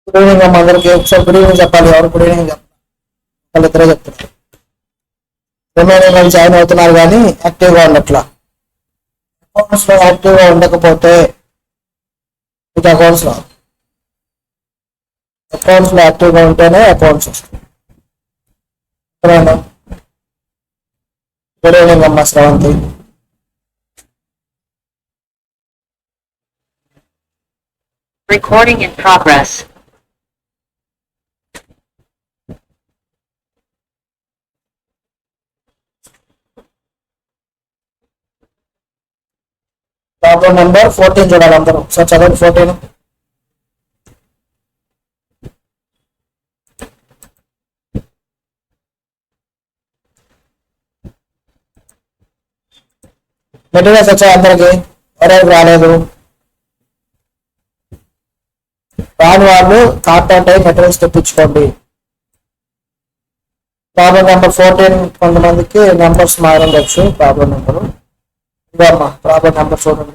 Good evening అమ్మ అందరికి. ఒకసారి గుడ్ ఈవినింగ్ చెప్పాలి. ఎవరు గుడ్ ఈవినింగ్ చెప్పాలి? వాళ్ళిద్దరే చెప్తున్నారు. రిమైనింగ్ వాళ్ళు జాయిన్ అవుతున్నారు కానీ యాక్టివ్గా ఉండట్లా. అకౌంట్స్ లో యాక్టివ్గా ఉండకపోతే మీకు అకౌంట్స్ లో యాక్టివ్గా ఉంటేనే అకౌంట్స్ వస్తాయి. గుడ్ ఈవినింగ్ అమ్మ Sravanthi. Recording in progress. Problem number 14 చూడాలి అందరూ. ఒకసారి చదవండి 14. మెటీరియల్స్ వచ్చాయి అందరికి. ఎవరైనా రాలేదు రాని వాళ్ళు కాంటాక్ట్ అయ్యి మెటీరియల్స్ తెప్పించుకోండి. ప్రాబ్లం నెంబర్ 14 కొంతమందికి నెంబర్స్ మారవచ్చు. ప్రాబ్లం నెంబరు ఇదమ్మా. ప్రాబ్లం నెంబర్ చూడండి.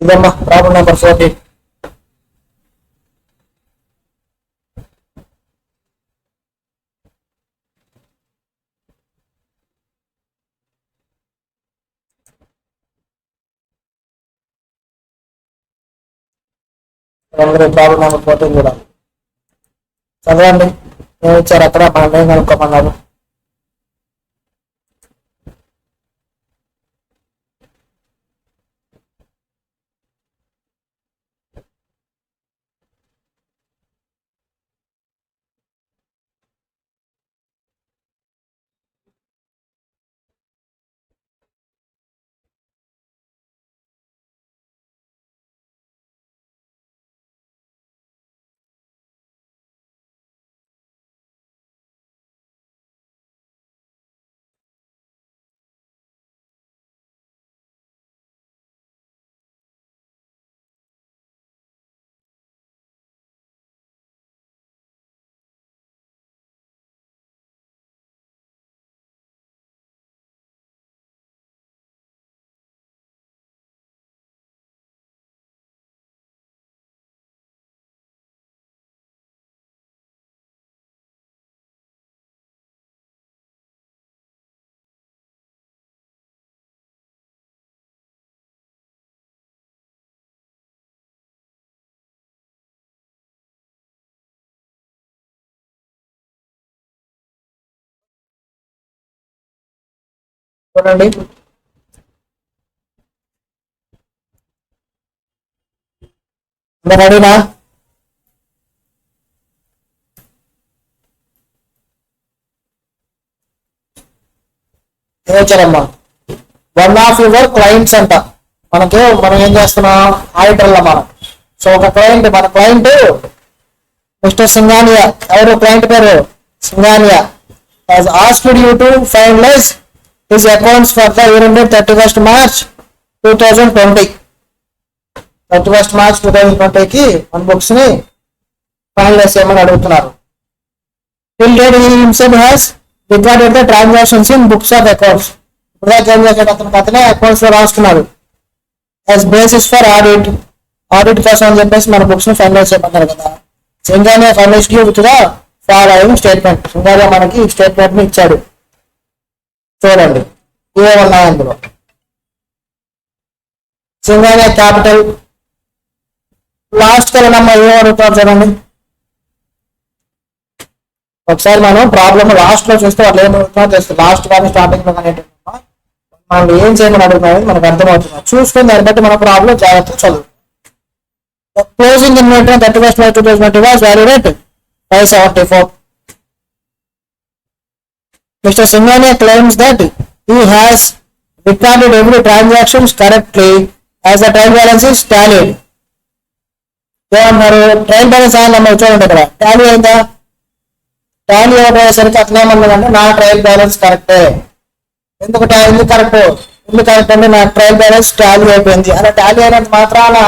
ఇదమ్మా ప్రాబ్లం నెంబర్ 14. అందరూ ప్రాబ్లం నెంబర్ 14 కూడా చదవండి. ఏమి ఇచ్చారు అక్కడ? మనం ఏం కనుక్కోమన్నారు? చూడండి. అందరు రెడీనా? ఏమొచ్చారమ్మా? వన్ ఆఫ్ యువర్ క్లయింట్స్ అంట. మనం ఏం చేస్తున్నాం? ఆడిటర్లో మనం. సో ఒక క్లయింట్, మన క్లయింట్ మిస్టర్ సింగానియా. ఎవరు క్లయింట్ పేరు? Singhania. has asked you to finalize his accounts for the year ended 31st March 2020. 31st March 2020 కి మన బుక్స్ ని ఫైనలైజ్ చేయమని అడుగుతున్నారు. Till date he himself has recorded the transactions in books of accounts. ఇప్పుడు ఏం చేశాడు? అతనే అకౌంట్స్ లో రాస్తున్నారు. as basis for ఆడిట్ కోసం అని చెప్పేసి మన బుక్స్ ని ఫైనలైజ్ చేయమన్నారు కదా. Singhania finalised you with the following statement. Singhania మనకి స్టేట్మెంట్ ని ఇచ్చాడు. చూడండి ఏమన్నాయి అందులో. సింగానియా క్యాపిటల్ లాస్ట్ వెళ్ళినమ్మా ఏమడుగుతారు చూడండి. ఒకసారి మనం ప్రాబ్లమ్ లాస్ట్ లో చూస్తే వాళ్ళు ఏమడుగుతున్నారో తెలుస్తుంది. లాస్ట్ కానీ స్టార్టింగ్ లో కానీ మనం ఏం చేయమని అడుగుతున్నారని మనకు అర్థమవుతుంది. చూసుకుని దాన్ని బట్టి మన ప్రాబ్లం జాగ్రత్తగా చదువు. Closing inventory 31st March 2020 was valued at 574. Mr. Singhania claims that he has recorded every transaction correctly as the trial balance is tallied. ఏమన్నారు? ట్రయల్ బ్యాలెన్స్ అయిందమ్మా. చూడండి ఇక్కడ టాలీ అయిందా? టాలీ అయ్యేసరికి అట్లా ఏమన్నదంటే నా ట్రయల్ బ్యాలెన్స్ కరెక్టే. ఎందుకు కరెక్ట్? ఇల్లు కరెక్ట్ అంటే నా ట్రయల్ బ్యాలెన్స్ టాలీ అయిపోయింది. అలా టాలీ అయినంత మాత్రాన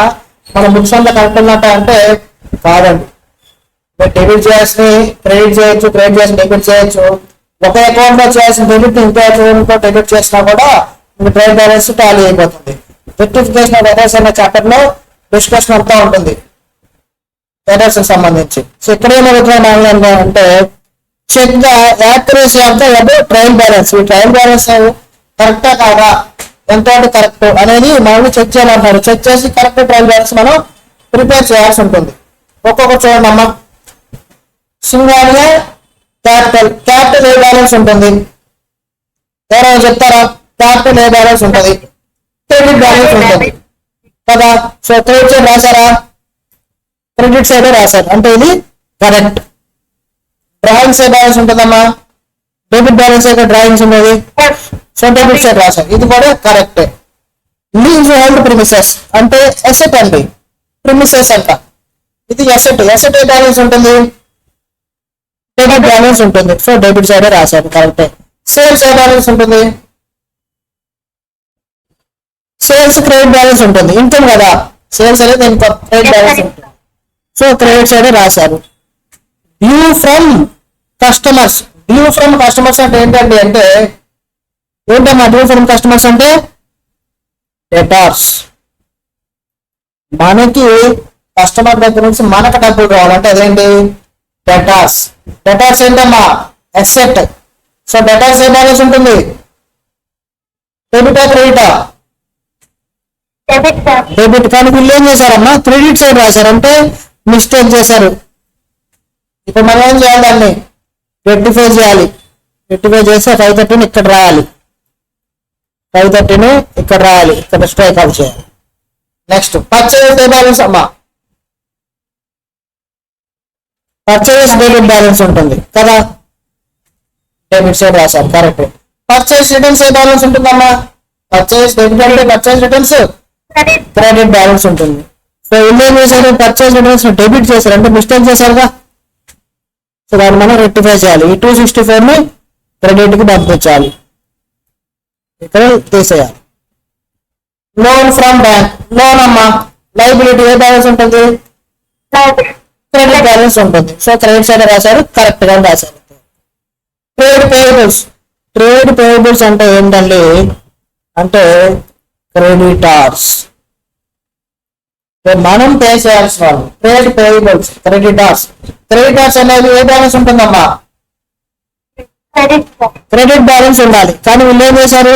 మన బుక్స్ అంతా కరెక్ట్ ఉన్నట్ట అంటే కాదండి. డెబిట్ చేయాల్సి క్రెడిట్ చేయొచ్చు, క్రెడిట్ చేసి డెబిట్ చేయొచ్చు. ఒక అకౌంట్ లో చేయాల్సిన డెబిట్ ఇంకో అకౌంట్ లో డెబిట్ చేసినా కూడా ట్రయల్ బ్యాలెన్స్ టాలీ అయిపోతుంది. రెక్టిఫికేషన్ ఆఫ్ ఎర్రర్స్ అనే చాప్టర్ లో డిస్కషన్ అంతా ఉంటుంది ఎర్రర్స్ కి సంబంధించి. సో ఇక్కడ ఏమవుతుంది అంటే check the accuracy of the trial balance. ఈ ట్రయల్ బ్యాలెన్స్ కరెక్టా కాదా, ఎంత కరెక్ట్ అనేది మనం చెక్ చేయాలంటారు. చెక్ చేసి కరెక్ట్ ట్రయల్ బ్యాలెన్స్ మనం ప్రిపేర్ చేయాల్సి ఉంటుంది. ఒక్కొక్కటి చూడండి అమ్మా. సింగానియా క్యాపిటల్ ఏ బ్యాలెన్స్ ఉంటుంది, ఎవరైనా చెప్తారా? క్యాపిటల్ ఏ బ్యాలెన్స్ ఉంటుంది, క్రెడిట్ బ్యాలెన్స్ ఉంటుంది కదా. సో క్రెడిట్ సైడ్ రాశారా, క్రెడిట్ సైడ్ రాశారు అంటే ఇది కరెక్ట్. డ్రాయింగ్ సైడ్ బ్యాలెన్స్ ఉంటుందమ్మా, డెబిట్ బ్యాలెన్స్ అయితే డ్రాయింగ్స్ ఉండేది. సో డెబిట్ సైడ్ రాశారు, ఇది కూడా కరెక్ట్. లీజ్ హోల్డ్ ప్రిమిసెస్ అంటే అసెట్ అండి, ప్రిమిసెస్ అంట. ఇది అసెట్. అసెట్ ఏ బ్యాలెన్స్ ఉంటుంది, డెబిట్ బ్యాలెన్స్ ఉంటుంది. సో డెబిట్ సైడ్ రాశారు, కరెక్టే. సేల్స్ ఏ బ్యాలెన్స్ ఉంటుంది, సేల్స్ క్రెడిట్ బ్యాలెన్స్ ఉంటుంది. ఇన్కమ్ కదా, సేల్స్ అనేది ఇన్కమ్, క్రెడిట్ బ్యాలెన్స్ ఉంటుంది. సో క్రెడిట్ సైడ్ రాశారు. Due from customers. Due from customers అంటే ఏంటండి అంటే ఏంటమ్మా? డ్యూ ఫ్రమ్ కస్టమర్స్ అంటే డెటార్స్. మనకి కస్టమర్ దగ్గర నుంచి మనకు డబ్బులు రావాలంటే అదేంటి? డెటార్స్. డెటార్స్ ఏంటమ్మా? అసెట్. సో డెటార్స్ ఏ బ్యాలెన్స్ ఉంటుంది, డెబిటా క్రెడిటా? డెబిట్. కానీ వీళ్ళు ఏం చేశారమ్మా? క్రెడిట్ సైడ్ రాశారంటే మిస్టేక్ చేశారు. ఇప్పుడు మనం ఏం చేయాలి, దాన్ని రెక్టిఫై చేయాలి. రెక్టిఫై చేసి 530 ఇక్కడ రాయాలి, 530 ఇక్కడ రాయాలి, ఇక్కడ స్ట్రైక్ అవుట్ చేయాలి. నెక్స్ట్ పర్చేజ్ ఏ బ్యాలెన్స్ అమ్మా? పర్చేజ్ డెబిట్ బ్యాలెన్స్ ఉంటుంది కదా, డెబిట్ సైడ్ రాశారు, కరెక్ట్. పర్చేజ్ రిటర్న్స్ ఏ బ్యాలెన్స్ ఉంటుందమ్మా? పర్చేజ్ డెబిట్ అంటే పర్చేజ్ రిటర్న్స్ క్రెడిట్ బ్యాలెన్స్ ఉంటుంది. సో వీళ్ళు ఏం చేశారు? పర్చేజ్ రిటర్న్స్ డెబిట్ చేశారు అంటే మిస్టేక్ చేశారుగా. సో దాన్ని మనం రెక్టిఫై చేయాలి. ఈ 265 ని క్రెడిట్ కి పంపించాలి, ఇక్కడ తీసేయాలి. Loan from bank. లోన్ అమ్మా లైబిలిటీ ఏ బ్యాలెన్స్ ఉంటుంది, క్రెడిట్ బ్యాలెన్స్ ఉంటుంది. సో క్రెడిట్ సైడ్ రాశారు, కరెక్ట్ గా రాశారు. Trade payables. ట్రేడ్ పేయబుల్స్ అంటే ఏంటండి అంటే క్రెడిటార్స్, మనం పే చేయాల్సిన వాళ్ళు. Trade payables, creditors. క్రెడిటార్స్ అనేది ఏ బ్యాలెన్స్ ఉంటుందమ్మా? క్రెడిట్ బ్యాలెన్స్ ఉండాలి. కానీ వీళ్ళు ఏం చేశారు?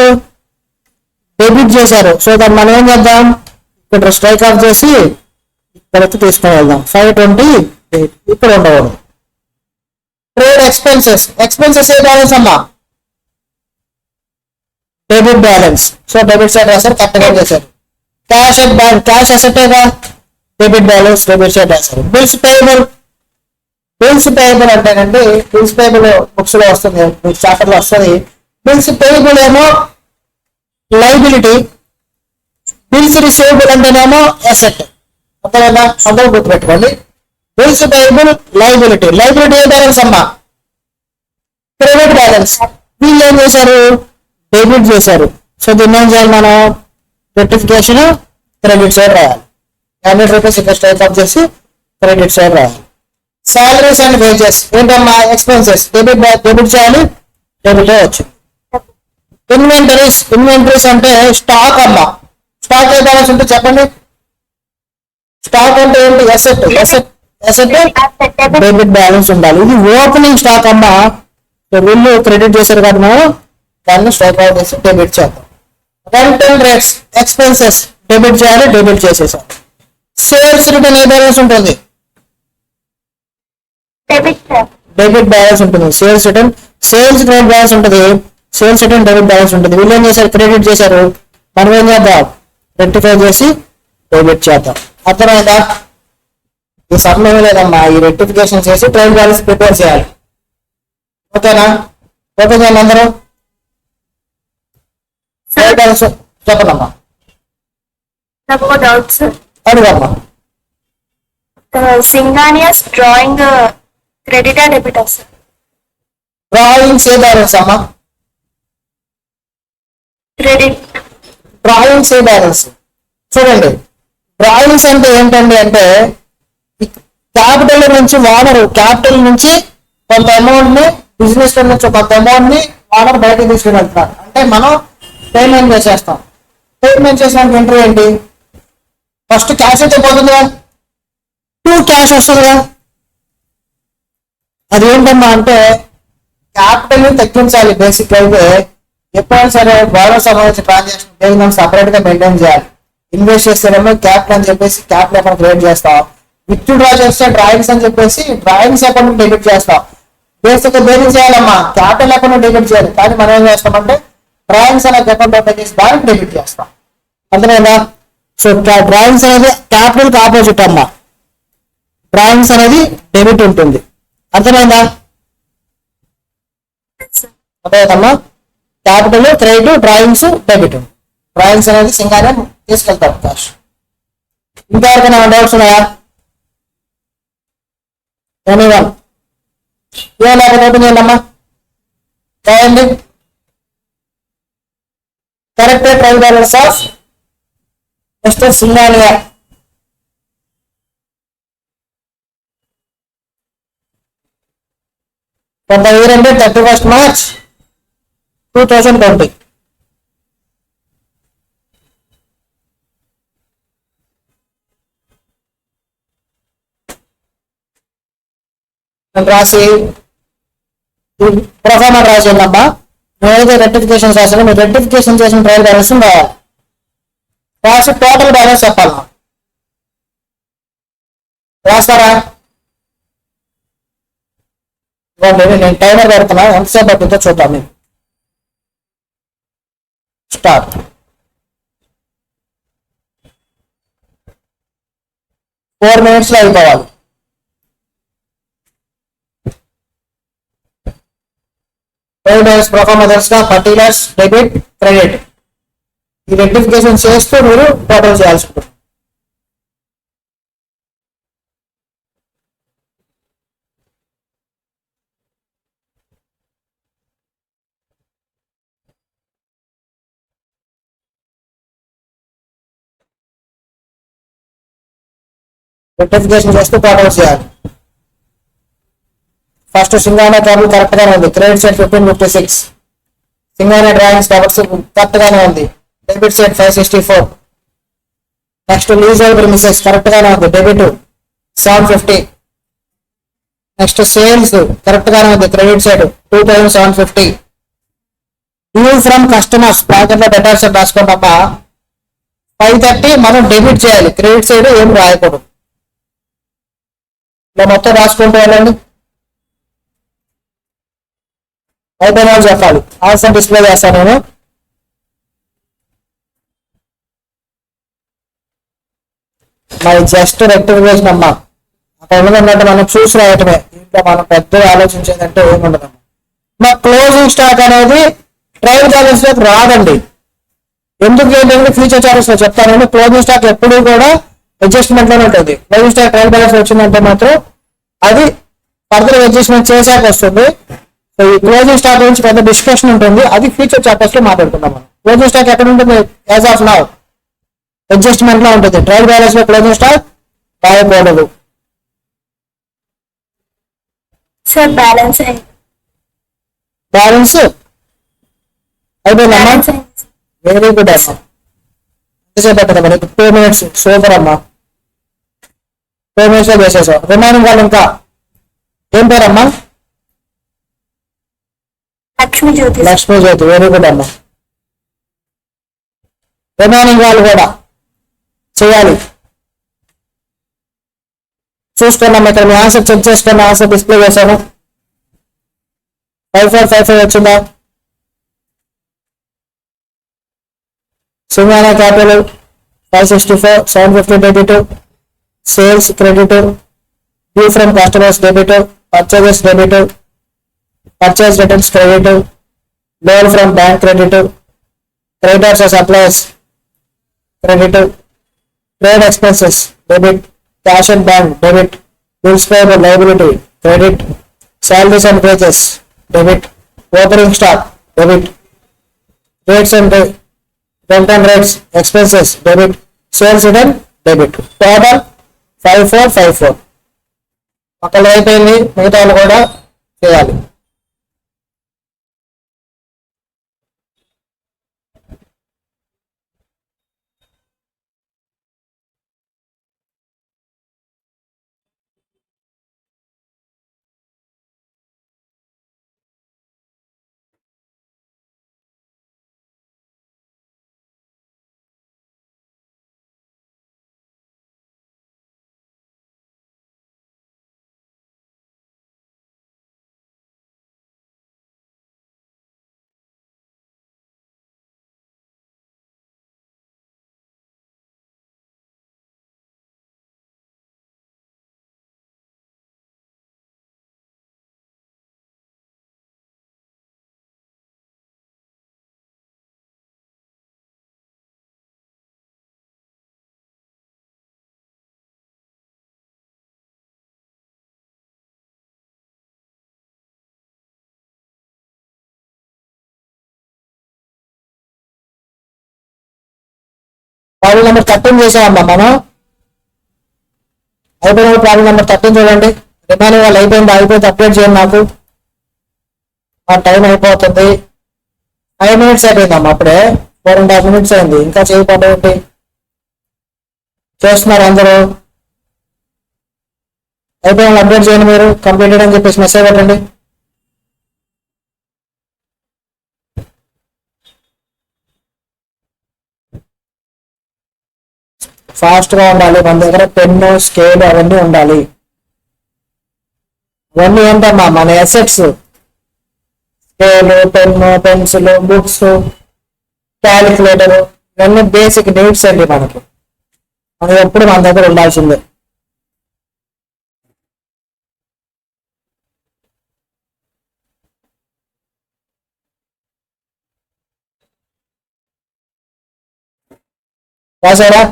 డెబిట్ చేశారు. సో దాన్ని మనం ఏం చేద్దాం, ఇక్కడ స్ట్రైక్ ఆఫ్ చేసి ఇక్కడికి తీసుకొని వెళ్దాం. 520 ఇక్కడ ఉండకూడదు. Trade expenses. ఎక్స్పెన్సెస్ ఏ బ్యాలెన్స్ అమ్మా? Debit balance. So debit side రాశారు, కరెక్ట్ గా చేశారు. Cash at bank. క్యాష్ అసెటేగా, డెబిట్ బ్యాలెన్స్ డెబిట్ సైడ్ రాశారు. Bills payable. బిల్స్ పేయబుల్ అంటేనండి, బిల్స్ పేయబుల్ బుక్స్ లో వస్తుంది, చాప్టర్ లో వస్తుంది. బిల్స్ పేయబుల్ ఏమో లైబిలిటీ, బిల్స్ రిసీవబుల్ అంటేనేమో అసెట్. అర్థమైందా? అందరూ గుర్తుపెట్టుకోండి. Bills payable liability. లైబిలిటీ ఏ బ్యాలెన్స్ అమ్మా? Credit balance. వీళ్ళు ఏం చేశారు? డెబిట్ చేశారు. సో దీన్ని ఏం చేయాలి మనం? రెక్టిఫికేషన్ క్రెడిట్ సైడ్ రాయాలి. 100 రూపీస్ ఇక్కడ స్ట్రైక్ ఆఫ్ చేసి క్రెడిట్ సైడ్ రాయాలి. సాలరీస్ అండ్ వేజెస్ ఏంటమ్మా? ఎక్స్పెన్సెస్. డెబిట్ చేయాలి, డెబిట్ వచ్చింది. ఇన్వెంటరీస్. ఇన్వెంటరీస్ అంటే స్టాక్ అమ్మా. స్టాక్ ఏ బ్యాలెన్స్ ఉంటే చెప్పండి. స్టాక్ అంటే ఏంటి? అసెట్. అసెట్ డెబిట్ బ్యాలెన్స్ ఉండాలి. ఇది ఓపెనింగ్ స్టాక్ అమ్మా. వీళ్ళు క్రెడిట్ చేశారు కాబట్టి మనం దాన్ని స్ట్రైక్ అవుట్ చేసి డెబిట్ చేద్దాం. రెంటల్ రేట్స్ ఎక్స్పెన్సెస్ డెబిట్ చేయాలి, డెబిట్ చేసేసాం. సేల్స్ రిటర్న్ ఏ బ్యాలెన్స్ ఉంటుంది? డెబిట్ బ్యాలెన్స్ ఉంటుంది. Sales return, sales credit balance ఉంటుంది, సేల్స్ రిటర్న్ డెబిట్ బ్యాలెన్స్ ఉంటుంది. వీళ్ళు ఏం చేశారు? క్రెడిట్ చేశారు, మనం ఏం చేద్దాం? రెక్టిఫై చేసి డెబిట్ చేద్దాం. అర్థమైందా? ఈ సమయం లేదమ్మా, ఈ రెక్టిఫికేషన్ చేసి ట్రయల్ బ్యాలెన్స్ ప్రిపేర్ చేయాలి. ఓకేనా? ఓకే చేయండి అందరూ. ట్రయల్ బ్యాలెన్స్ చెప్పండమ్మా. అడుగమ్మా. సింగానియాస్ డ్రాయింగ్ క్రెడిట్ ఆ డెబిట్ సార్? డ్రాయింగ్స్ ఏ బ్యాలెన్స్ అమ్మా? క్రెడిట్. Drawings balance. చూడండి, డ్రాయింగ్స్ అంటే ఏంటండి అంటే క్యాపిటల్ నుంచి ఓనర్, క్యాపిటల్ నుంచి కొంత అమౌంట్ ని, బిజినెస్ నుంచి కొంత అమౌంట్ ని ఓనర్ బయటకు తీసుకుని వెళ్తారు. అంటే మనం పేమెంట్ చేసేస్తాం. పేమెంట్ చేసినాక ఎంట్రీ ఏంటి? ఫస్ట్ క్యాష్ అయితే పోతుందిగా, క్యాష్ వస్తుందిగా. అది ఏంటమ్మా అంటే క్యాపిటల్ ని తగ్గించాలి. బేసిక్ అయితే ఎప్పుడైనా సరే బారో సంబంధించిన ట్రాన్సాక్షన్ సపరేట్ గా మెయింటైన్ చేయాలి. ఇన్వెస్ట్ చేస్తేనేమో క్యాపిటల్ అని చెప్పేసి క్యాపిటల్ అకౌంట్ క్రియేట్ చేస్తాం. విత్ డ్రా చేస్తే డ్రాయింగ్స్ అని చెప్పేసి డ్రాయింగ్స్ అకౌంట్ డెబిట్ చేస్తాం. బేసిక్ గా దేనికి చేయాలమ్మా? క్యాపిటల్ అకౌంట్ డెబిట్ చేయాలి. కానీ మనం ఏం చేస్తామంటే డ్రాయింగ్స్ అనే అకౌంట్ ఓపెన్ చేసి దానికి డెబిట్ చేస్తాం. అంతేనా? సో డ్రాయింగ్స్ అనేది క్యాపిటల్ కి ఆపోజిట్ అమ్మా. డ్రాయింగ్స్ అనేది డెబిట్ ఉంటుంది. అర్థమైందా? అర్థమవుతమ్మా? Capital credit, drawings debit. Drawings అనేది సింగానే తీసుకెళ్తాం క్యాష్. ఇంకా ఎవరికైనా డౌట్స్ ఉన్నాయా? ఎనీవన్? ఏ లేకపోతే ఓపెన్ చేయండి అమ్మా. రాయండి. Correct trial balance of mister Singhania. కొంత ఇయర్ అంటే 31st March 2020. రాసి ప్రొఫార్మా రాసేయండి అమ్మా. నేనైతే రెక్టిఫికేషన్ రాసాను, మీరు రెక్టిఫికేషన్ చేసిన ట్రయల్ బ్యాలెన్స్ రాయాలి. రాసి టోటల్ బ్యాలెన్స్ చెప్పాలి. రాస్తారా? నేను టైమర్ పెడుతున్నా, ఎంతసేపు పడుతుందో చూద్దాం. మీరు స్టార్ట్. ఫోర్ మినిట్స్ లో అయిపోవాలి. ప్రొఫార్మర్స్ గా పర్టికులర్స్ డెబిట్ క్రెడిట్ ఈ రెక్టిఫికేషన్ చేస్తూ మీరు టోటల్ చేయాల్సి ఉంటుంది. రెక్టిఫికేషన్ చేస్తూ టోటల్ చేయాలి. ఫస్ట్ సింగానా టేబుల్ కరెక్ట్ గానే ఉంది. Credit side 1556. సింగానా డ్రాయింగ్స్ టవర్స్ కరెక్ట్ గానే ఉంది. Debit side 564. Next leasehold premises correct గానే ఉంది. డెబిట్ 750. నెక్స్ట్ సేల్స్ కరెక్ట్ గానే ఉంది. Credit side 2750. Due from customers packet లో డెటార్ సైడ్ రాసుకోండి. 530 మనం డెబిట్ చేయాలి. క్రెడిట్ సైడ్ ఏం రాయకూడదు. ఇలా మొత్తం రాసుకుంటూ వెళ్ళండి. అయిపోయిన వాళ్ళు చెప్పాలి. ఆన్సర్ డిస్ప్లే చేస్తాను నేను. మరి జస్ట్ రెక్టిఫికేషన్ అమ్మా. అక్కడ ఉన్నదంటే మనం చూసి రాయటమే. ఇంకా మనం పెద్దగా ఆలోచించేదంటే ఏముండదమ్మా. మా క్లోజింగ్ స్టాక్ అనేది ట్రయల్ బ్యాలెన్స్ లోకి రాదండి. ఎందుకు ఏంటంటే ఫ్యూచర్ చార్జెస్ లో చెప్తానండి. క్లోజింగ్ స్టాక్ ఎప్పుడు కూడా అడ్జస్ట్మెంట్ లోనే ఉంటుంది. క్లోజింగ్ స్టాక్ ట్రయల్ బ్యాలెన్స్ వచ్చిందంటే మాత్రం అది ఫర్దర్ అడ్జస్ట్మెంట్ చేశాక వస్తుంది. సో ఈ క్లోజింగ్ స్టాక్ గురించి పెద్ద డిస్కషన్ ఉంటుంది. అది ఫ్యూచర్ చాప్టర్స్ లో మాట్లాడుకుందాం మనం. క్లోజింగ్ స్టాక్ ఎక్కడ ఉంటుంది? యాజ్ ఆఫ్ నౌ అడ్జస్ట్మెంట్ లో ఉంటుంది. ట్రయల్ బ్యాలెన్స్ లో క్లోజింగ్ స్టాక్ రాయకూడదు. సార్ బ్యాలెన్స్ బ్యాలెన్స్ అయిపోయిందమ్మా. వెరీ గుడ్ అమ్మా. ఎంతసేపు పెట్టదమ్మా నీకు? 2 minutes. సూపర్ అమ్మా. 2 minutes లో చేసేసావు. రిమైనింగ్ వాళ్ళు ఇంకా ఏం పేరమ్మా? లక్ష్మీ జ్యోతి. లక్ష్మీ జ్యోతి. వెరీ గుడ్ అమ్మా. రిమైనింగ్ వాళ్ళు కూడా చేయాలి. చూసుకున్నాం. ఇక్కడ మీ ఆన్సర్ చెక్ చేసుకున్న ఆన్సర్ డిస్ప్లే చేశాను. 5455 వచ్చిందా? సింగానా capital 564, 750 debit, sales credit, due from customers debit, purchases debit, purchase returns credit, loan from bank credit, creditors or suppliers credit, trade expenses debit, cash and bank debit, bills payable liability credit, salaries and wages debit, opening stock debit, rates and return rates expenses debit, sales return debit. Total 5454. ఒకళ్ళు అయిపోయింది, మిగతా వాళ్ళు కూడా చేయాలి. Problem number 13 చేసామమ్మా మనం. అయిపోయిన problem number 13 చూడండి. Remaining వాళ్ళు అయిపోయింది అప్డేట్ చేయండి నాకు. ఆ టైం అయిపోతుంది. 5 minutes అయిపోయిందమ్మా, అప్పుడే 4.5 minutes అయింది, ఇంకా చేయకపోవడం ఏంటి? చేస్తున్నారు అందరూ. అయిపోయిన వాళ్ళు అప్డేట్ చేయండి మీరు, కంప్లీటెడ్ అని చెప్పేసి మెసేజ్ పెట్టండి. ఫాస్ట్ గా ఉండాలి. మన దగ్గర పెన్ను, స్కేల్ అవన్నీ ఉండాలి. అవన్నీ ఏంటమ్మా మన assets. Scale, pen, pencil, books, calculator, ఇవన్నీ బేసిక్ నీడ్స్ అండి మనకి. అది ఎప్పుడు మన దగ్గర ఉండాల్సిందే. రాసారా?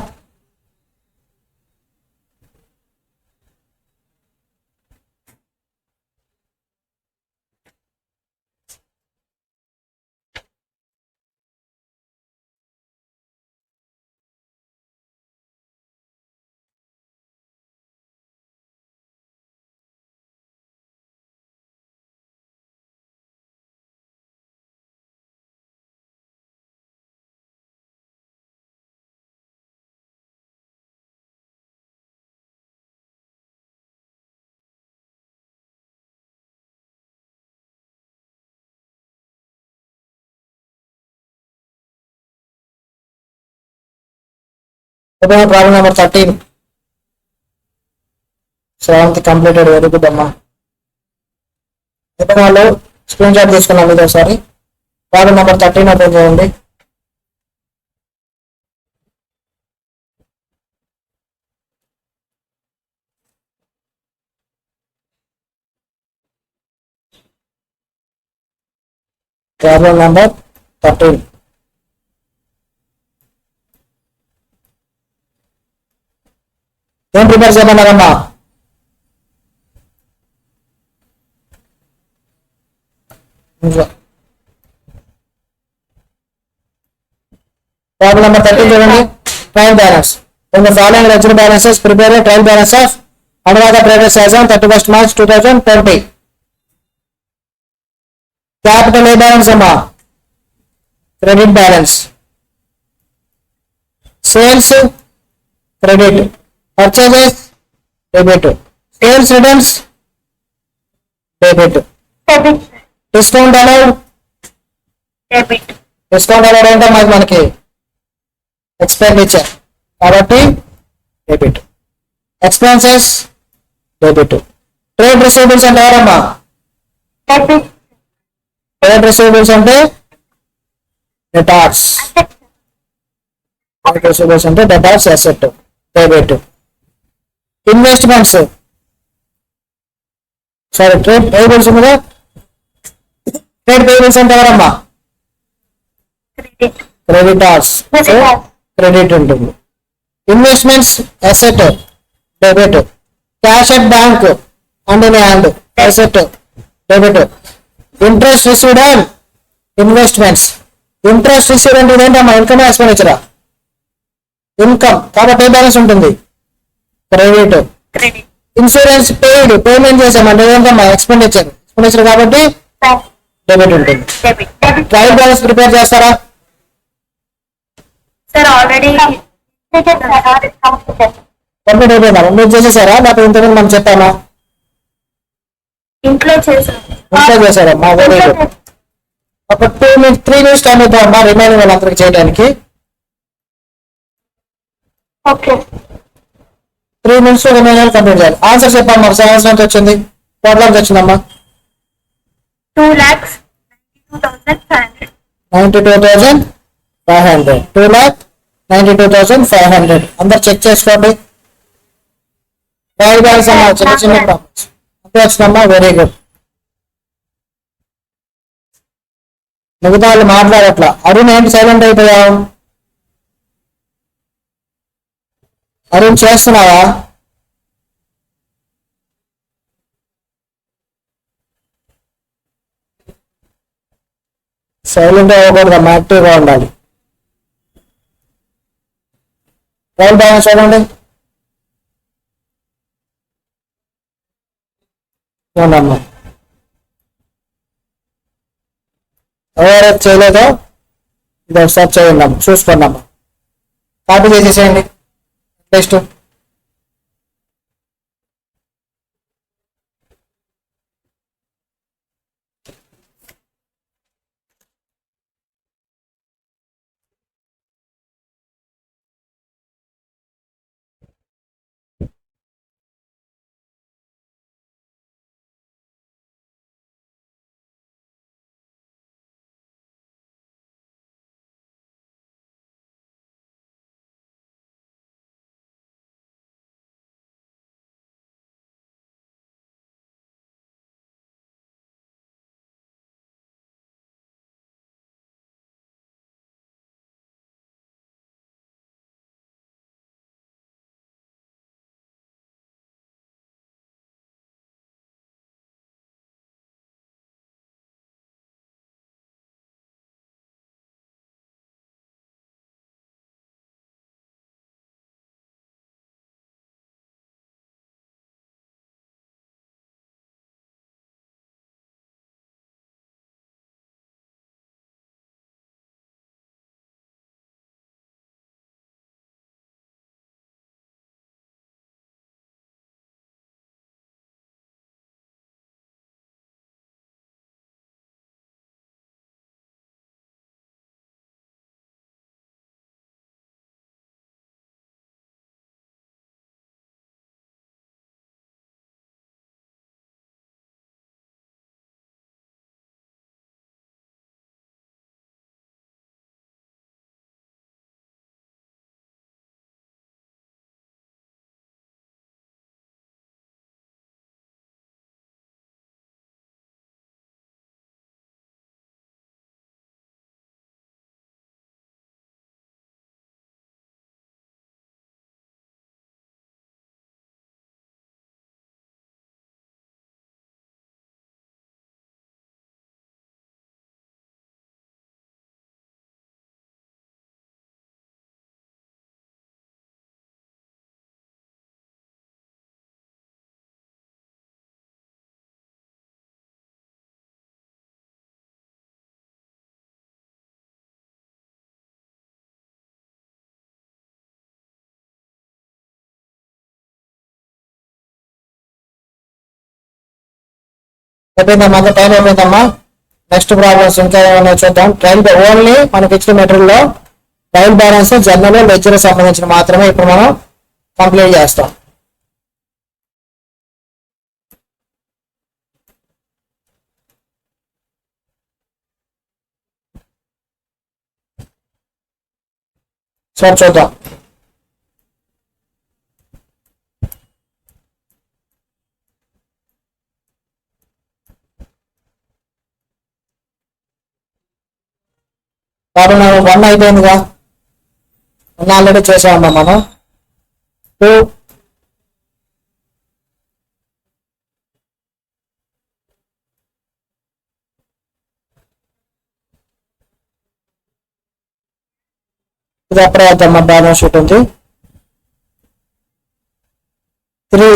Problem number 13. Seventh completed. Very good అమ్మా. ఇప్పుడు వాళ్ళు స్క్రీన్ షాట్ తీసుకున్నాం ఇది ఒకసారి. ప్రాబ్లం నెంబర్ 13 ఓపెన్ చేయండి. Problem number 13. ఏం ప్రిపేర్ చేయమన్నారమ్మా? ప్రాబ్లం నెంబర్ 13 చూడండి. Trial balance. When the following ledger balances, prepare a trial balance of Anuradha Traders as on 31st March 2020. Capital A balance అమ్మా, credit balance. Sales credit, purchases debit, sales returns debit, discount allowed debit. Discount allowed అంటే మనకి expenditure కాబట్టి debit. Expenses debit. Trade receivables అంటే ఎవరమ్మా? Debit. Trade receivables అంటే debtors. Trade receivables అంటే debtors asset debit. Investments sorry trade payables మీద trade payables అంటే ఎవరమ్మా? క్రెడిట్. క్రెడిటార్స్ క్రెడిట్ ఉంటుంది. Investments asset debit. Cash at bank and in hand asset debit. Interest received on investments interest received అంటే ఇదేంటమ్మా, income ఎక్స్పెండిచరా? Income, కాబట్టి ఏ balance ఉంటుంది? Credit. Credit. Insurance paid, payment చేసామంటే ఏంటమ్మా, expenditure. Expenditure కాబట్టి debit ఉంటుంది. Debit. Trial balance prepare చేస్తారా? Sir already complete అయిపోయిందా? మీరు చేసేసారా లేకపోతే ఇంతకుముందు మనం చెప్పామా? ఇంట్లో చేసాం. ఇంట్లో చేశారా? మా వెరీ గుడ్. ఒక 3 minutes టైం అవుతామమ్మా రిమైనింగ్ వాళ్ళందరికి చేయడానికి. ఓకే. 3 minutes రిమైనింగ్ కంప్లీట్ చేయాలి. ఆన్సర్ చెప్పమ్మా, ఆన్సర్ ఎంత వచ్చింది? టోటల్ ఎంత వచ్చిందమ్మా? 2,92,500. 92,500. 2,92,500. అందరు చెక్ చేసుకోండి. ట్రయల్ బ్యాలెన్స్ అమ్మా, చిన్న చిన్న ప్రాబ్లమ్స్ అంతే వచ్చిందమ్మా, వెరీ గుడ్. మిగతా వాళ్ళు మాట్లాడట్లా. అరుణ్ ఏంటి సైలెంట్ అయిపోయావు? అరుణ్ చేస్తున్నావా? సైలెంట్ అవ్వకూడదమ్మా, యాక్టివ్గా ఉండాలి. ట్రయల్ బ్యాలెన్స్ చూడండి. చూడమ్మా, ఎవరైతే చేయలేదో ఇది ఒకసారి చేయండి అమ్మా, చూసుకోండి అమ్మా. కాపీ చేసేసేయండి టెస్ట్. అయిపోయిందమ్మా, అంత టైం అయిపోయిందమ్మా. నెక్స్ట్ ప్రాబ్లమ్స్ ఇంకా ఏమైనా చూద్దాం. ట్రయల్ ఓన్లీ మనకి ఇచ్చిన మెటీరియల్ లో ట్రయల్ బ్యాలెన్స్ జర్నల్ లెక్చర్ సంబంధించిన మాత్రమే ఇప్పుడు మనం కంప్లీట్ చేస్తాం. సో చూద్దాం. కాబట్టి మనం 1 అయిపోయిందిగా, 1 ఆల్రెడీ చేసామమ్మా మనం. 2, ఇది అప్పుడే అవుతామా బ్యాలెన్స్ షీట్ ఉంది 3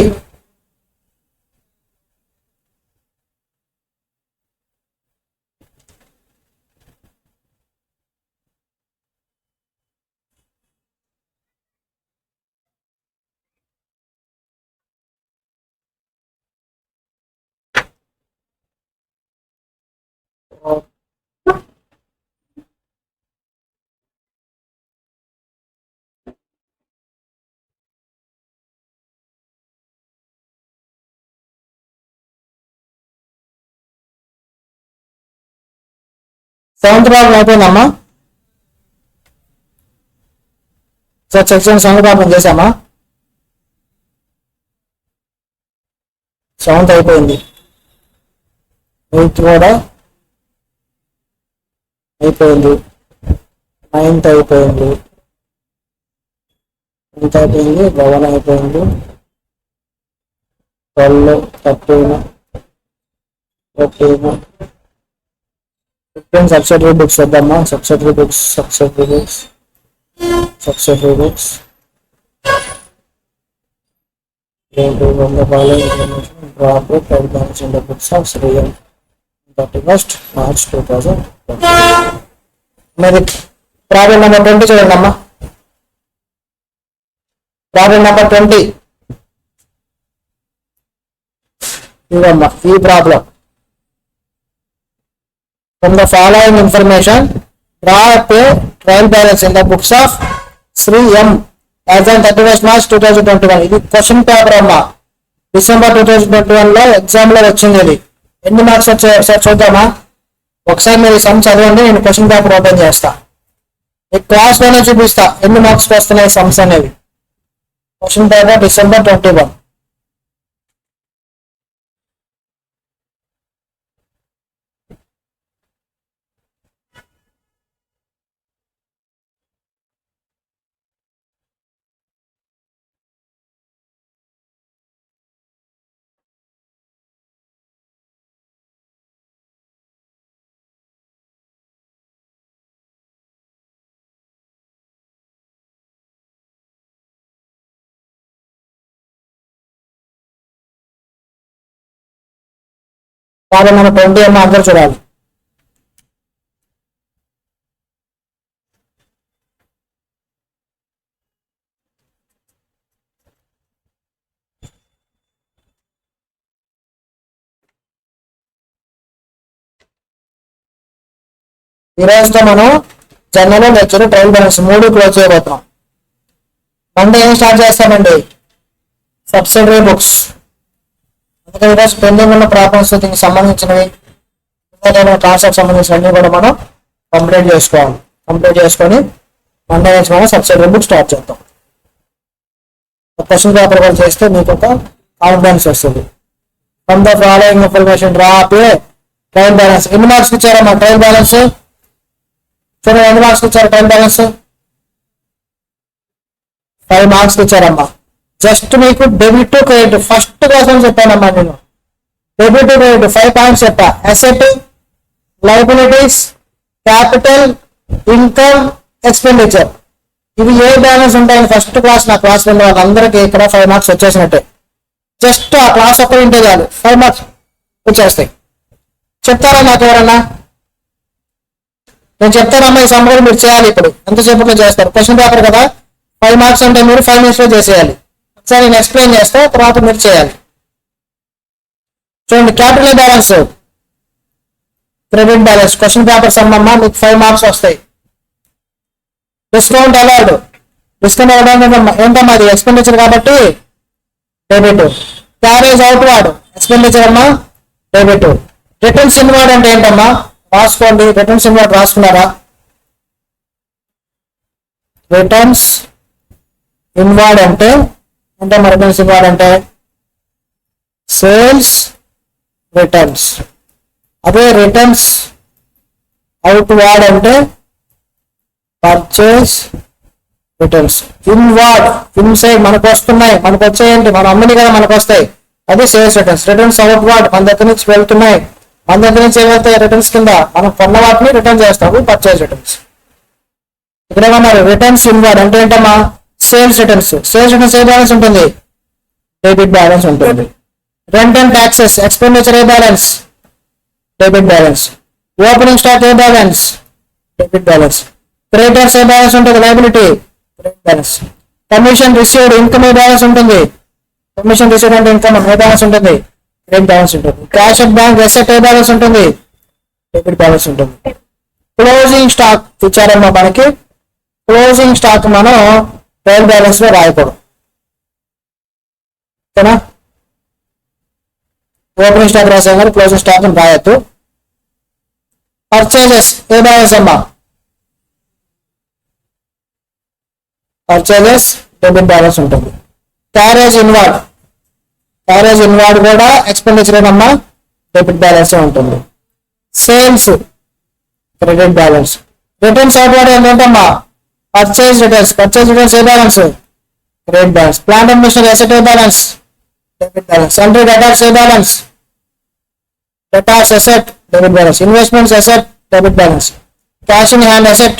7th ప్రాబ్లం అయిపోయిందమ్మా సార్ చెక్ చేయండి 7th ప్రాబ్లం చేసామా 7th అయిపోయింది 8th కూడా అయిపోయింది 9th అయిపోయింది 10th అయిపోయింది 11 అయిపోయింది 12 13 14 సబ్సిడరీ బుక్స్ వద్దమ్మా subsidiary books drop balance in the books of శ్రీయం 31st March 2020 మరి ప్రాబ్లం నెంబర్ 20 చూడండి అమ్మా ప్రాబ్లం నెంబర్ 20 ఇదమ్మా ఈ problem from the following information draw up a trial balance in the books of Sri M as on 31st March 2021 ఇది question paper అమ్మా December 2021 లో exam లో వచ్చింది ఇది ఎన్ని మార్క్స్ వచ్చాయి ఒకసారి చూద్దామా ఒకసారి మీరు సమ్ చదవండి నేను క్వశ్చన్ పేపర్ ఓపెన్ చేస్తా ఈ క్లాస్ లోనే చూపిస్తా ఎన్ని మార్క్స్ వస్తున్నాయి సమ్స్ అనేవి question paper December 21 problem number 20 అమ్మా అందరూ చూడాలి ఈ రోజుతో మనం general lecture trial balance 3 close చేయబోతున్నాం మండే ఏం స్టార్ట్ చేస్తామండి సబ్సిడరీ బుక్స్ అందుకని ఈరోజు పెండింగ్ ఉన్న ప్రాబ్లమ్స్ దీనికి సంబంధించినవి ట్రాన్స్ఫర్ సంబంధించినవి కూడా మనం కంప్లీట్ చేసుకొని మండే నుంచి మనం సబ్సిడరీ బుక్ స్టార్ట్ చేద్దాం క్వశ్చన్ పేపర్ కూడా చేస్తే మీకు ఒక కాన్ఫిడెన్స్ వస్తుంది from the following information draw up A trial balance ఎన్ని మార్క్స్ ఇచ్చారమ్మా ట్రయల్ బ్యాలెన్స్ చూడండి ఎన్ని మార్క్స్ ఇచ్చారు ట్రయల్ బ్యాలెన్స్ 5 మార్క్స్ ఇచ్చారమ్మా జస్ట్ మీకు డెబిట్ క్రెడిట్ ఫస్ట్ కోసం చెప్పానమ్మా నేను డెబిట్ క్రెడిట్ 5 పాయింట్స్ చెప్పా asset liabilities capital income expenditure ఇవి ఏ బ్యాలెన్స్ ఉంటాయని ఫస్ట్ క్లాస్ నా క్లాస్ వెళ్ళే వాళ్ళందరికీ ఇక్కడ 5 మార్క్స్ వచ్చేసినట్టే జస్ట్ ఆ క్లాస్ ఒక్కటి ఉంటే చాలు 5 మార్క్స్ వచ్చేస్తాయి చెప్తారా నాకు ఎవరన్నా నేను చెప్తానమ్మా ఈ సంబంధం మీరు చేయాలి ఇప్పుడు ఎంతసేపట్లో చేస్తారు క్వశ్చన్ పేపర్ కదా 5 మార్క్స్ అంటే మీరు 5 minutes లో చేసేయాలి ఒకసారి నేను ఎక్స్ప్లెయిన్ చేస్తా తర్వాత మీరు చేయాలి చూడండి capital balance credit balance question paper సమ్మమ్మా మీకు 5 మార్క్స్ వస్తాయి డిస్కౌంట్ అలౌడ్ డిస్కౌంట్ అలౌడ్ ఏంటమ్మా అది ఎక్స్పెండిచర్ కాబట్టి డెబిట్ క్యారేజ్ అవుట్వర్డ్ ఎక్స్పెండిచర్ అమ్మా డెబిట్ రిటర్న్స్ ఇన్వార్డ్ అంటే ఏంటమ్మా రాసుకోండి రిటర్న్స్ ఇన్వార్డ్ రాసుకున్నారా రిటర్న్స్ ఇన్వార్డ్ అంటే ఏంటమ్మా రిటర్న్స్ ఇన్వార్డ్ అంటే సేల్స్ రిటర్న్స్ అదే రిటర్న్స్ అవుట్వర్డ్ అంటే పర్చేస్ రిటర్న్స్ ఇన్వార్డ్ ఇన్సైడ్ మనకు వస్తున్నాయి మనకు వచ్చాయండి మనం అమ్మని కదా మనకు వస్తాయి అది సేల్స్ రిటర్న్స్ రిటర్న్స్ అవుట్వర్డ్ మన దగ్గర నుంచి వెళ్తున్నాయి మన దగ్గర నుంచి ఏవైతే రిటర్న్స్ కింద మనం కొన్న వాటిని రిటర్న్ చేస్తాము పర్చేస్ రిటర్న్స్ ఇక్కడ ఏమన్నారు రిటర్న్స్ ఇన్వార్డ్ అంటే ఏంటమ్మా సేల్స్ రిటర్న్స్ ఏ బ్యాలెన్స్ ఉంటుంది డెబిట్ బ్యాలెన్స్ ఉంటుంది రెంట్ అండ్ ట్యాక్సెస్ ఎక్స్పెండిచర్ ఏ balance debit balance opening stock ఏ బ్యాలెన్స్ డెబిట్ బ్యాలెన్స్ క్రెడిటర్స్ ఏ బ్యాలెన్స్ ఉంటుంది liability credit balance commission received income ఏ బ్యాలెన్స్ ఉంటుంది కమిషన్ రిసీవ్డ్ అంటే ఇన్కమ్ ఏ బ్యాలెన్స్ ఉంటుంది క్రెడిట్ బ్యాలెన్స్ ఉంటుంది క్యాష్ అట్ బ్యాంక్ ఎసెట్ ఏ బ్యాలెన్స్ ఉంటుంది డెబిట్ బ్యాలెన్స్ ఉంటుంది క్లోజింగ్ స్టాక్ ఇచ్చారమ్మా మనకి క్లోజింగ్ స్టాక్ మనం ట్రయల్ బ్యాలెన్స్ లో రాయకూడదు ఓకేనా ఓపెనింగ్ స్టాక్ రాసాం కానీ క్లోజింగ్ స్టాక్ రాయొద్దు పర్చేజెస్ ఏ బ్యాలెన్స్ అమ్మా పర్చేజెస్ డెబిట్ బ్యాలెన్స్ ఉంటుంది క్యారేజ్ ఇన్వార్డ్ కూడా ఎక్స్పెండిచర్ ఏనమ్మా డెబిట్ బ్యాలెన్స్ ఉంటుంది sales credit balance returns outward ఏంటమ్మా పర్చేజ్ రిటర్న్స్ ఏ balance credit balance plant and machinery asset ఏ balance debit balance sundry debtors ఏ balance debtors asset debit balance investments asset debit balance cash in hand asset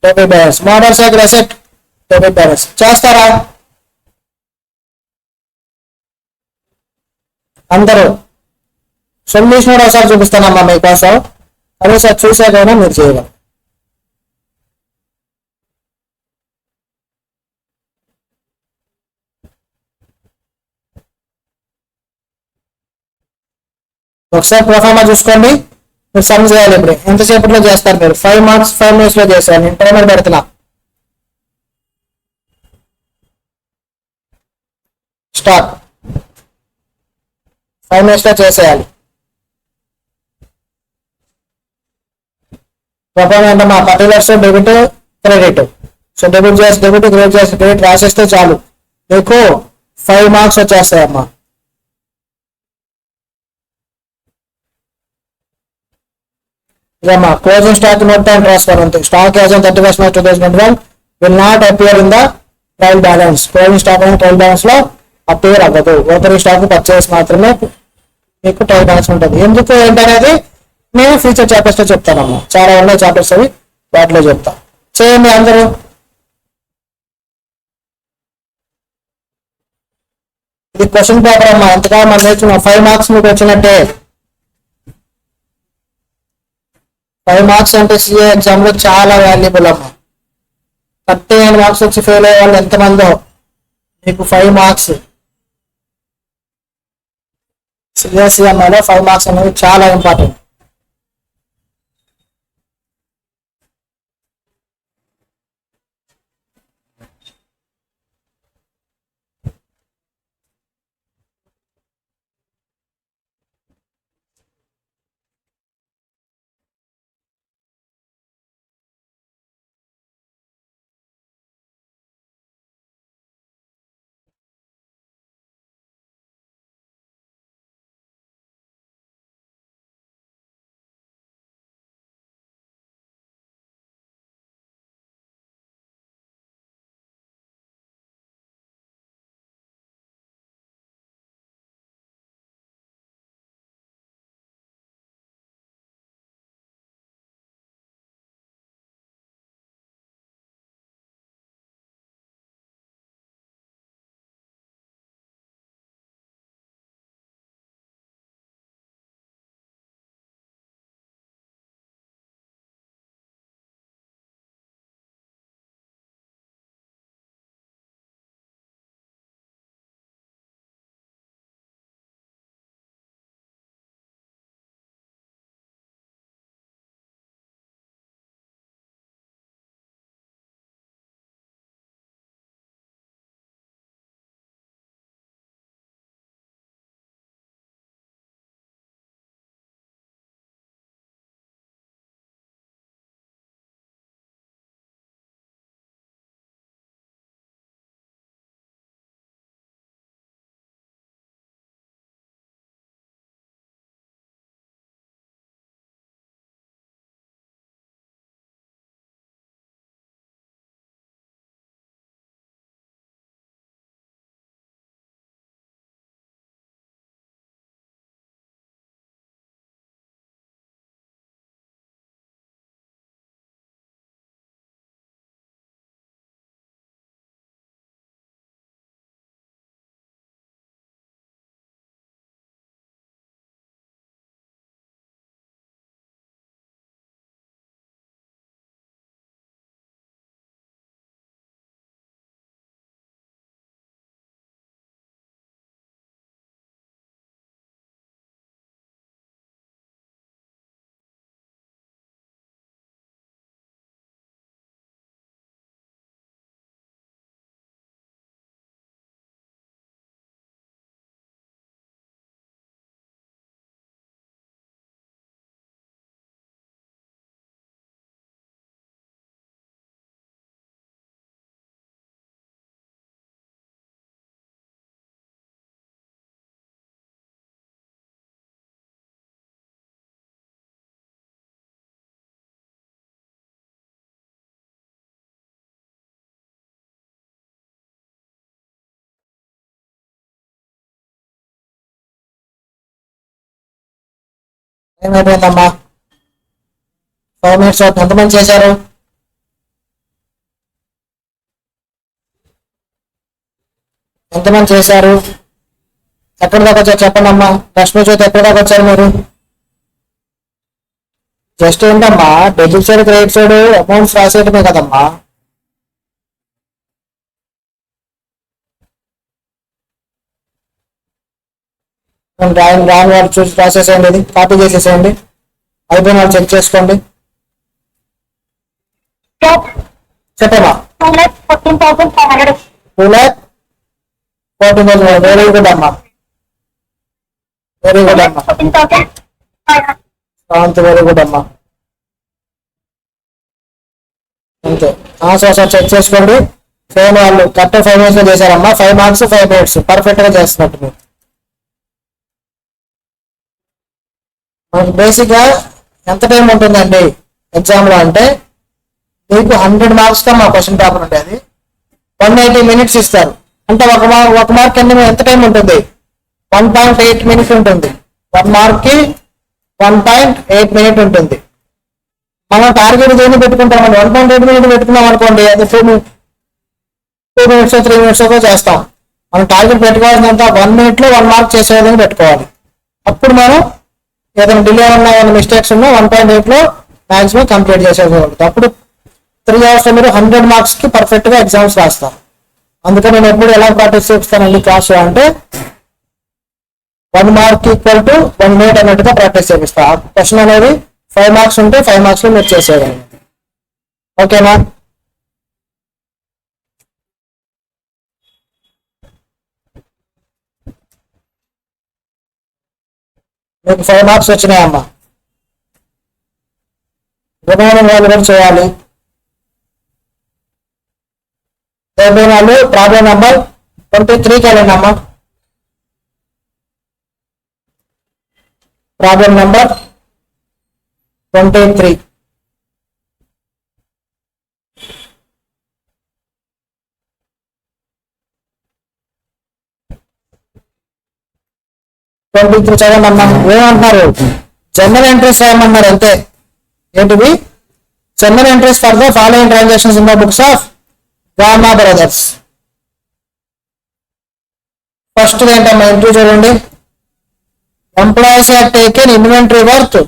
debit balance motor cycle asset debit balance చేస్తారా అందరూ solution కూడా ఒకసారి చూపిస్తానమ్మా మీకోసం అదేసారి చూసాకైనా మీరు చేయగలరు ఒకసారి ప్రొఫార్మా చూసుకోండి మీరు సమ్ చేయాలి ఇప్పుడు ఎంతసేపట్లో చేస్తారు మీరు 5 మార్క్స్ 5 minutes లో చేశారు నేను టైమర్ పెడుతున్నా స్టార్ట్ 5 minutes లో చేసేయాలి ప్రొఫార్మా అంటే మా particulars debit credit so debit చేసి డెబిట్ క్రెడిట్ చేసి క్రెడిట్ రాసేస్తే చాలు మీకు 5 మార్క్స్ వచ్చేస్తాయమ్మా ఇదమ్మా closing stock note and transfer ఉంటుంది stock as on 31st March 2021 will not appear in the trial balance closing stock అనేది ట్రయల్ బ్యాలెన్స్ లో అపియర్ అవ్వదు ఓపెనింగ్ స్టాక్ పర్చేస్ మాత్రమే మీకు ట్రయల్ బ్యాలెన్స్ ఉంటుంది ఎందుకు ఏంటనేది నేను ఫ్యూచర్ చాప్టర్స్ లో చెప్తానమ్మా చాలా ఉన్నాయి చాప్టర్స్ అవి వాటిలో చెప్తా చేయండి అందరూ ఇది క్వశ్చన్ పేపర్ అమ్మా ఎంతగా మనం నేర్చుకున్నాం 5 మార్క్స్ మీకు వచ్చినట్టే 5 మార్క్స్ అంటే సిఏ ఎగ్జామ్ లో చాలా వాల్యుబుల్ అమ్మా 39 మార్క్స్ వచ్చి ఫెయిల్ అయ్యే వాళ్ళు ఎంతమందో మీకు 5 మార్క్స్ సిఎస్ఈఎంఐలో 5 మార్క్స్ అనేది చాలా ఇంపార్టెంట్ ఏమైపోయిందమ్మా 5 minutes అవుతుంది. ఎంతమంది చేశారు? ఎంతమంది చేశారు? ఎక్కడి దాకా వచ్చారు చెప్పండి అమ్మా. రష్మి జ్యోతి ఎక్కడి దాకా వచ్చారు మీరు? జస్ట్ ఏంటమ్మా debit side credit side amounts రాసేయటమే కదమ్మా. రాని వాళ్ళు చూసి రాసేసేయండి, ఇది కాపీ చేసేసేయండి. అయిపోయిన వాళ్ళు చెక్ చేసుకోండి. చెప్పమ్మా. 2,14,500. 2,14,000. వెరీ గుడ్ అమ్మా, వెరీ గుడ్ అమ్మా. 14,500. అంతే, వెరీ గుడ్ అమ్మా. అంతే. సార్ చెక్ చేసుకోండి. సేమ్ వాళ్ళు కరెక్ట్ 5 minutes లో చేశారమ్మా. 5 marks 5 minutes పర్ఫెక్ట్ గా చేస్తున్నట్టు మీరు. మనకి బేసిక్ గా ఎంత టైం ఉంటుందండి ఎగ్జామ్ లో అంటే, మీకు 100 marks గా మా క్వశ్చన్ పేపర్ ఉంటుంది. 180 minutes ఇస్తారు. అంటే ఒక మార్క్ ఎంత టైం ఉంటుంది? 1.8 minutes ఉంటుంది. 1 mark కి 1.8 minutes ఉంటుంది. మనం టార్గెట్ దేన్ని పెట్టుకుంటామండి? 1.8 minutes పెట్టుకున్నాం అనుకోండి, అది 2 minutes 3 minutes చేస్తాం. మనం టార్గెట్ పెట్టుకోవాల్సినంత 1 minute లో 1 mark చేసే విధంగా పెట్టుకోవాలి. అప్పుడు మనం ఏదైనా డిలే ఉన్నా, ఏమైనా మిస్టేక్స్ ఉన్నా 1.8 లో మాక్సిమం కంప్లీట్ చేసేసుకోవాలి. అప్పుడు 3 hours లో మీరు 100 marks కి పర్ఫెక్ట్ గా ఎగ్జామ్స్ రాస్తాం. అందుకని నేను ఎప్పుడు ఎలా ప్రాక్టీస్ చేస్తానండి క్లాస్ అంటే 1 mark ఈక్వల్ టు 1 minute అన్నట్టుగా ప్రాక్టీస్ చేపిస్తా. ఆ క్వశ్చన్ అనేది 5 marks ఉంటే 5 marks లో మీరు చేసేయాలి. ఓకేనా? మీకు 5 marks వచ్చినాయమ్మా. రిమైనింగ్ వాళ్ళు కూడా చేయాలి. వాళ్ళు ప్రాబ్లం నెంబర్ 23కి వెళ్ళండి అమ్మా. Problem number 23. చదవండి అమ్మా. ఏమంటున్నారు? జనరల్ ఎంట్రీస్ రాయమన్నారు అంతే. ఏంటివి? General entries for the following transactions in the books of Gama brothers. First ఏంటమ్మా ఎంట్రీ చూడండి. Employees have taken inventory worth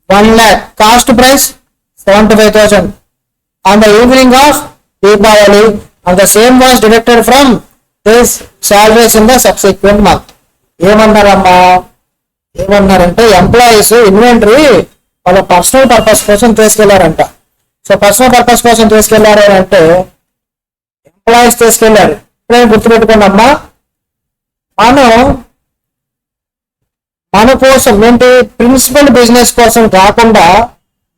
1 lakh, cost price 75,000 on the evening of Deepavali, and the same was deducted from his salaries in the subsequent month. ఏమన్నారమ్మా? ఏమన్నారంటే employees inventory వాళ్ళ personal purpose కోసం తీసుకెళ్లారంట. So personal purpose కోసం తీసుకెళ్లారు అంటే employees తీసుకెళ్లారు. ఇప్పుడే గుర్తుపెట్టుకోండి అమ్మా, మన కోసం ఏంటి? ప్రిన్సిపల్ బిజినెస్ కోసం కాకుండా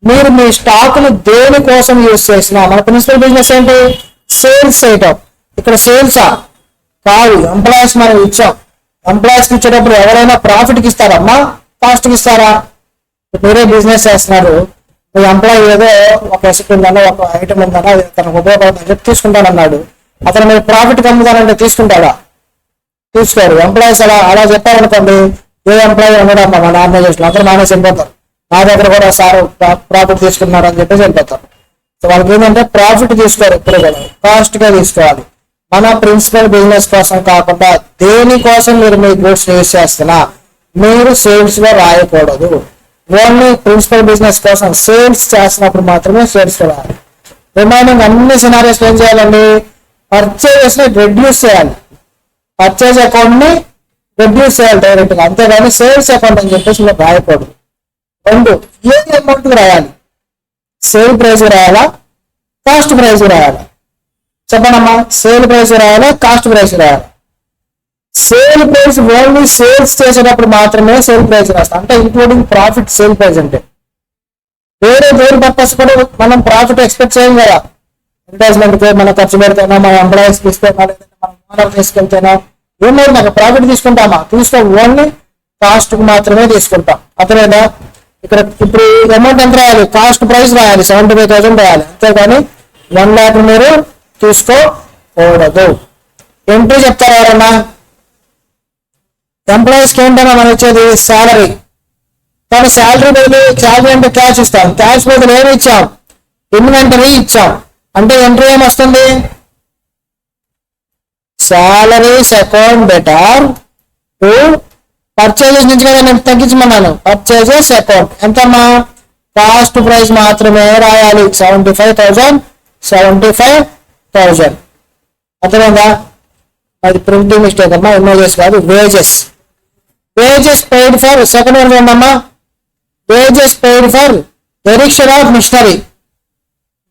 మీరు మీ స్టాక్ను దేని కోసం యూజ్ చేసినా, మన ప్రిన్సిపల్ బిజినెస్ ఏంటి? సేల్స్ చేయటం. ఇక్కడ సేల్సా కాదు, ఎంప్లాయీస్ మనం ఇచ్చాం. ఎంప్లాయీస్కి ఇచ్చేటప్పుడు ఎవరైనా ప్రాఫిట్కి ఇస్తారమ్మా, కాస్ట్కి ఇస్తారా? మీరే బిజినెస్ చేస్తున్నారు, మీ ఎంప్లాయీ ఏదో ఒక ఎసెట్ ఉందనో ఒక ఐటమ్ ఉందనో అది తనకు ఉపయోగపడుతుందని చెప్పి తీసుకుంటానన్నాడు. అతను మీరు ప్రాఫిట్కి అమ్ముతానంటే తీసుకుంటాడా? తీసుకోరు. ఎంప్లాయీస్ అలా చెప్పారనుకోండి, ఏ ఎంప్లాయీ ఉండడమ్మా మన ఆర్గనైజేషన్ అందరూ మానేసి వెళ్ళిపోతారు. నా దగ్గర కూడా సార్ ప్రాఫిట్ తీసుకున్నారు అని చెప్పేసి వెళ్ళిపోతారు. సో వాళ్ళకి ఏంటంటే ప్రాఫిట్ తీసుకోరు, ఎప్పుడు కూడా కాస్ట్ గా తీసుకోవాలి. మన ప్రిన్సిపల్ బిజినెస్ కోసం కాకుండా దేనికోసం మీరు మీ గూడ్స్ యూజ్ చేస్తున్నా మీరు సేల్స్ లో రాయకూడదు. ఓన్లీ ప్రిన్సిపల్ బిజినెస్ కోసం సేల్స్ చేస్తున్నప్పుడు మాత్రమే సేల్స్ లో రాయాలి. రిమైనింగ్ అన్ని సినారియోస్ ఏం చేయాలండి? పర్చేస్ ని రెడ్యూస్ చేయాలి. పర్చేజ్ అకౌంట్ ని రెడ్యూస్ చేయాలి డైరెక్ట్ గా, అంతేగాని సేల్స్ అకౌంట్ అని చెప్పేసి మీరు రాయకూడదు. 2, ఏ అమౌంట్ రాయాలి? సేల్ ప్రైస్ రాయాలా, కాస్ట్ ప్రైస్ రాయాలా? చెప్పండమ్మా. సేల్ ప్రైస్ రాయాలా, కాస్ట్ ప్రైస్ రాయాలా? సేల్ ప్రైస్ ఓన్లీ సేల్స్ చేసేటప్పుడు మాత్రమే సేల్ ప్రైస్ రాస్తాం, అంటే ఇంక్లూడింగ్ ప్రాఫిట్. సేల్ ప్రైస్ అంటే వేరే దేని పర్పస్ కూడా మనం ప్రాఫిట్ ఎక్స్పెక్ట్ చేయం కదా. అడ్వర్టైజ్మెంట్ కి మనం ఖర్చు పెడితేనా, మన ఎంప్లాయీస్ తీసుకెళ్ళినా, లేదంటే మనం ఓనర్ తీసుకెళ్తేనా ఏమైనా నాకు ప్రాఫిట్ తీసుకుంటామా? ఓన్లీ కాస్ట్ కు మాత్రమే తీసుకుంటాం. అతనేనా? ఇప్పుడు అమౌంట్ ఎంత రాయాలి? కాస్ట్ ప్రైస్ రాయాలి, 75,000 రాయాలి, అంతేగాని 1 lakh మీరు తీసుకోకూడదు. ఎంట్రీ చెప్తారు ఎవరన్నా? ఎంప్లాయీస్కి ఏంటన్నా మనం ఇచ్చేది? శాలరీ. తన శాలరీ బదులు శాలరీ అంటే క్యాష్ ఇస్తాం, క్యాష్ బదులు ఏమి ఇచ్చాం, ఇన్వెంటరీ ఇచ్చాం. అంటే ఎంట్రీ ఏమొస్తుంది, salaries account debtor to purchases నుంచి కదా నేను తగ్గించమన్నాను. పర్చేజెస్ అకౌంట్ ఎంతమ్మా, కాస్ట్ ప్రైస్ మాత్రమే రాయాలి, 75,000. అర్థమైందా? అది ప్రింటింగ్ మిస్టేక్ అమ్మా, ఇమేజెస్ కాదు. Wages paid for, second one ఏంటమ్మా, wages paid for erection of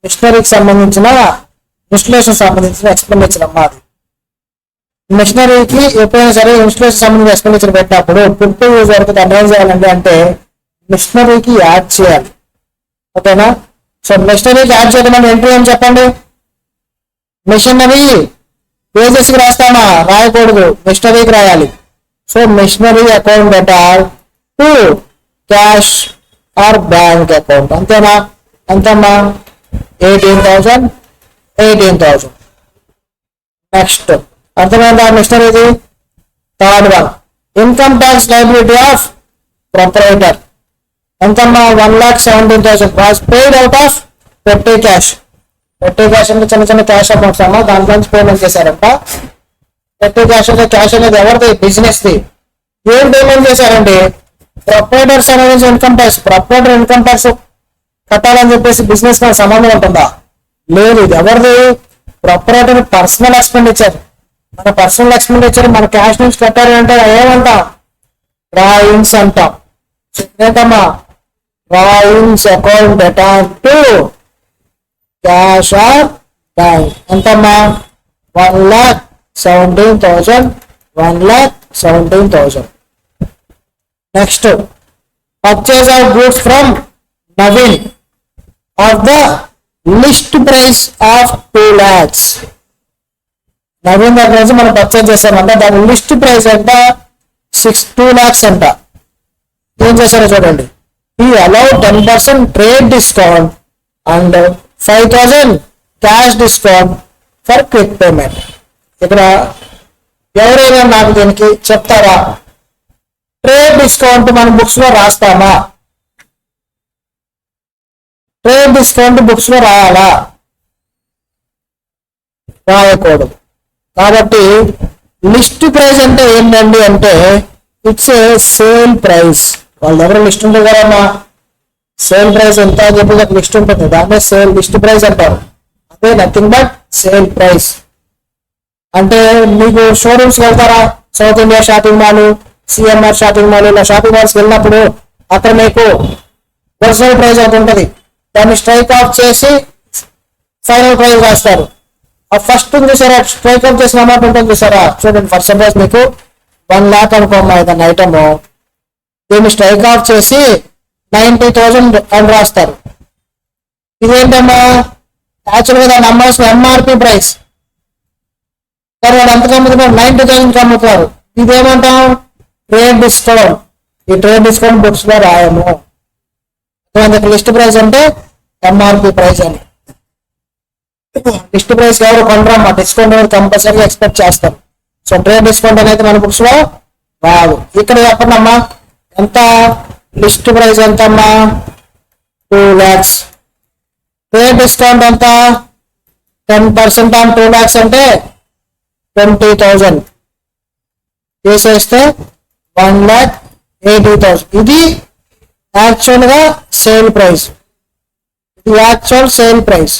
మిషనరీకి సంబంధించిన ఇన్స్టలేషన్ సంబంధించిన ఎక్స్పెండిచర్ అమ్మా. అది మిషనరీకి ఎప్పుడైనా సరే ఇన్స్టలేషన్ సంబంధించిన ఎక్స్పెండిచర్ పెట్టినప్పుడు ఫిఫ్టీ యూజ్ వరకు దాన్ని ఏం చేయాలండి అంటే మిషనరీకి యాడ్ చేయాలి. ఓకేనా? సో మిషనరీకి యాడ్ చేయడం అంటే ఎంట్రీ ఏం చెప్పండి, మిషనరీ వేజెస్ కి రాస్తామా, రాయకూడదు, మిషనరీకి రాయాలి. సో machinery account debtor to cash or bank account. అంతేనా? ఎంతమ్మా, 18,000. నెక్స్ట్ అర్థమైందా మిషనరీది? Third one, income tax liability of proprietor. ఎంతమ్మా, 1,17,000 was paid out of petty cash. Petty cash అంటే చిన్న చిన్న క్యాష్ అకౌంట్స్ అమ్మా, దాంట్లోంచి పేమెంట్ చేశారంట. పెట్టే క్యాష్ అంటే క్యాష్ అనేది ఎవరిది, బిజినెస్ ది. ఏం పేమెంట్ చేశారండి, ప్రొపరైటర్స్ అనేది income tax. Proprietor income tax కట్టాలని చెప్పేసి బిజినెస్ తో సంబంధం ఉంటుందా? లేదు. ఇది ఎవరిది, ప్రొపరైటర్ పర్సనల్ ఎక్స్పెండిచర్. మన పర్సనల్ ఎక్స్పెండిచర్ మన క్యాష్ నుంచి కట్టాలి అంటే ఏమంటాం, డ్రాయింగ్స్ అంటాం. ఏంటమ్మా, drawings account debtor to cash or bank. ఎంతమ్మా, 1,17,000. Next, purchase of goods from Naveen of the list price of 2 lakhs. Naveen దగ్గర నుంచి మనం పర్చేజ్ చేసామంట, దాని లిస్ట్ ప్రైస్ ఎంత, 2 lakhs అంట. ఏం చేశారో చూడండి, ఈ allow 10% trade discount and 5,000 cash discount for quick payment. ఇక్కడ ఎవరైనా నాకు దీనికి చెప్తారా, ట్రేడ్ డిస్కౌంట్ మన బుక్స్ లో రాస్తామా, ట్రేడ్ డిస్కౌంట్ బుక్స్ లో రాయాలా, రాయకూడదు. కాబట్టి లిస్ట్ ప్రైస్ అంటే ఏంటండి అంటే ఇట్స్ ఏ సేల్ ప్రైస్. వాళ్ళ దగ్గర లిస్ట్ ఉంటుంది కదమ్మా, సేల్ ప్రైస్ ఎంత అని చెప్పి ఒక లిస్ట్ ఉంటుంది, దాన్నే సేల్ లిస్ట్ ప్రైస్ అంటారు. అదే నథింగ్ బట్ సేల్ ప్రైస్. అంటే మీకు షోరూమ్స్ వెళ్తారా, south India shopping mall, CMR shopping mall, ఇలా షాపింగ్ మాల్స్ వెళ్ళినప్పుడు అక్కడ మీకు ఒరిజినల్ ప్రైస్ ఎంత ఉంటుంది, దాన్ని స్ట్రైక్ ఆఫ్ చేసి ఫైనల్ ప్రైస్ రాస్తారు. ఆ ఫస్ట్ చూసారా, స్ట్రైక్ ఆఫ్ చేసిన అమౌంట్ ఉంటుంది చూసారా, చూడండి. ఫర్ సపోజ్ మీకు 1 lakh అనుకోమ్మా ఏదైనా ఐటమ్, దీన్ని స్ట్రైక్ ఆఫ్ చేసి 90,000 అని రాస్తారు. ఇదేంటమ్మా, యాక్చువల్గా దాన్ని అమ్మాల్సిన ఎంఆర్పి ప్రైస్, కానీ వాడు ఎంత అమ్ముతున్నారు, 90,000 అమ్ముతారు. ఇదేమంటాం, ట్రేడ్ డిస్కౌంట్. ఈ ట్రేడ్ డిస్కౌంట్ బుక్స్ లో రాయము. లిస్ట్ ప్రైస్ అంటే ఎంఆర్పి ప్రైస్ అని. లిస్ట్ ప్రైస్ ఎవరు కొనరమ్మా, డిస్కౌంట్ అనేది కంపల్సరీ ఎక్స్పెక్ట్ చేస్తారు. సో ట్రేడ్ డిస్కౌంట్ అనేది మన బుక్స్ లో రాదు. ఇక్కడ చెప్పండి అమ్మా, ఎంత లిస్ట్ ప్రైస్ ఎంతమ్మా, 2 lakhs. ట్రేడ్ డిస్కౌంట్ ఎంత, 10% ఆన్ 2 lakhs అంటే 20,000 చేసేస్తే 1,80,000. ఇది యాక్చువల్ గా సేల్ ప్రైస్, ఇది యాక్చువల్ సేల్ ప్రైస్.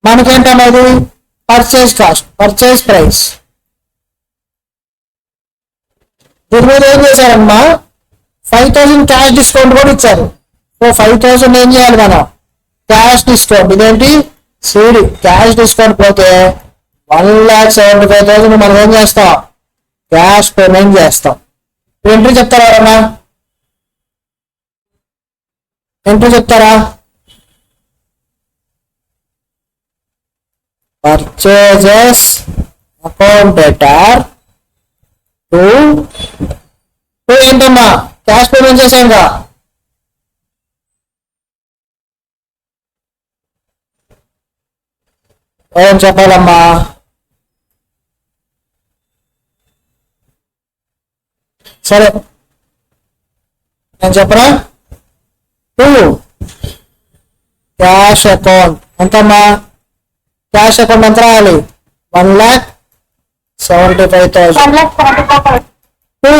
మనకేంటమ్మా ఇది పర్చేజ్ కాస్ట్, పర్చేజ్ ప్రైస్. దీని మీద ఏం చేశారమ్మా, 5,000 క్యాష్ డిస్కౌంట్ కూడా ఇచ్చారు. సో 5,000 ఏం చేయాలి మనం, క్యాష్ డిస్కౌంట్. ఇదేంటి, సీడీ క్యాష్ డిస్కౌంట్ పోతే 1,75,000 మనం ఏం చేస్తాం, క్యాష్ పేమెంట్ చేస్తాం. ఎంట్రీ చెప్తారా ఎవరన్నా, ఎంట్రీ చెప్తారా, పర్చేజెస్ అకౌంట్ బెటర్ టు ఏంటమ్మా, క్యాష్ పేమెంట్ చేసాంగా, ఏం చెప్పాలమ్మా, సరే నేను చెప్పరా? 2 క్యాష్ అకౌంట్ ఎంతమ్మా? క్యాష్ అకౌంట్ ఎంత రాయాలి? 1,75,000. 1,75,000. 2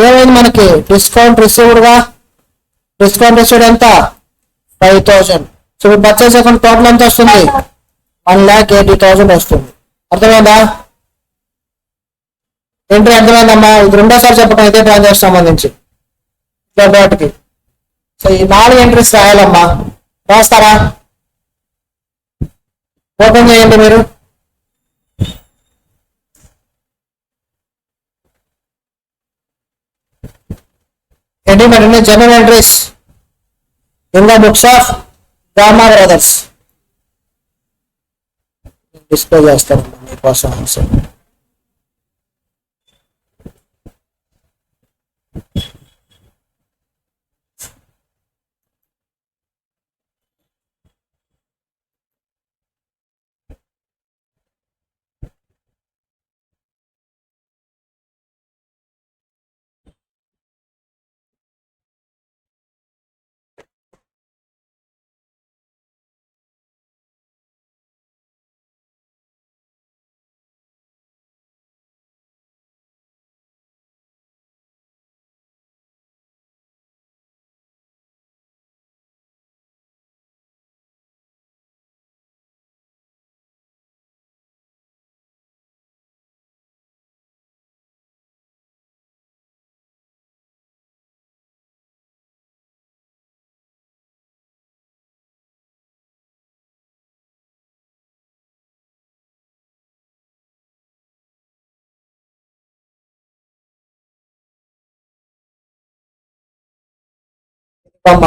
ఏమైంది మనకి? డిస్కౌంట్ రిసీవ్డ్ గా. డిస్కౌంట్ రిసీవ్డ్ ఎంత? 5,000. సో పర్చేస్ అకౌంట్ టోటల్ ఎంత వస్తుంది? 1,80,000 వస్తుంది. అర్థమైందా? ఎంట్రీ అర్థమైందమ్మా? ఇది రెండోసారి చెప్పడం ఇదే ట్రాన్సాక్షన్ సంబంధించి వాటికి. సో ఈ 4 ఎంట్రీస్ రాయాలమ్మా. రాస్తారా? ఓపెన్ చేయండి మీరు. ఏంటి మరి journal entries in the books of Gama brothers. Display చేస్తాను మీకోసం answer.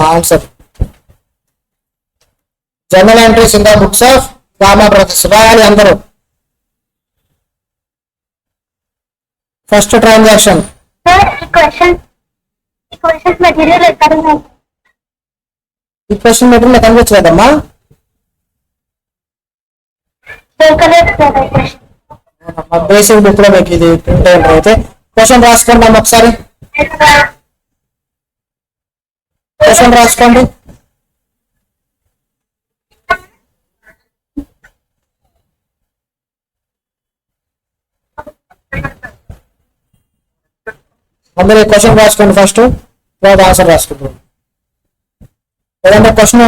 Answer journal entries in the books of Gama brothers. రాయాలి అందరూ. First transaction. Sir equations material ఎక్కడ ఉన్నాయి? ఈక్వేషన్ మెటీరియల్ కనిపించలేదమ్మా? దొరకలేదు సార్ ఈక్వేషన్. బేసిక్ బుక్ లో మీకు ఇది ప్రింట్ అయ్యింది. అయితే క్వశ్చన్ రాసుకోండి అమ్మ ఒకసారి. క్వశ్చన్ రాసుకోండి. అందరూ క్వశ్చన్ రాసుకోండి ఫస్ట్, తర్వాత ఆన్సర్ రాసుకుంటాం. ఏదన్నా క్వశ్చన్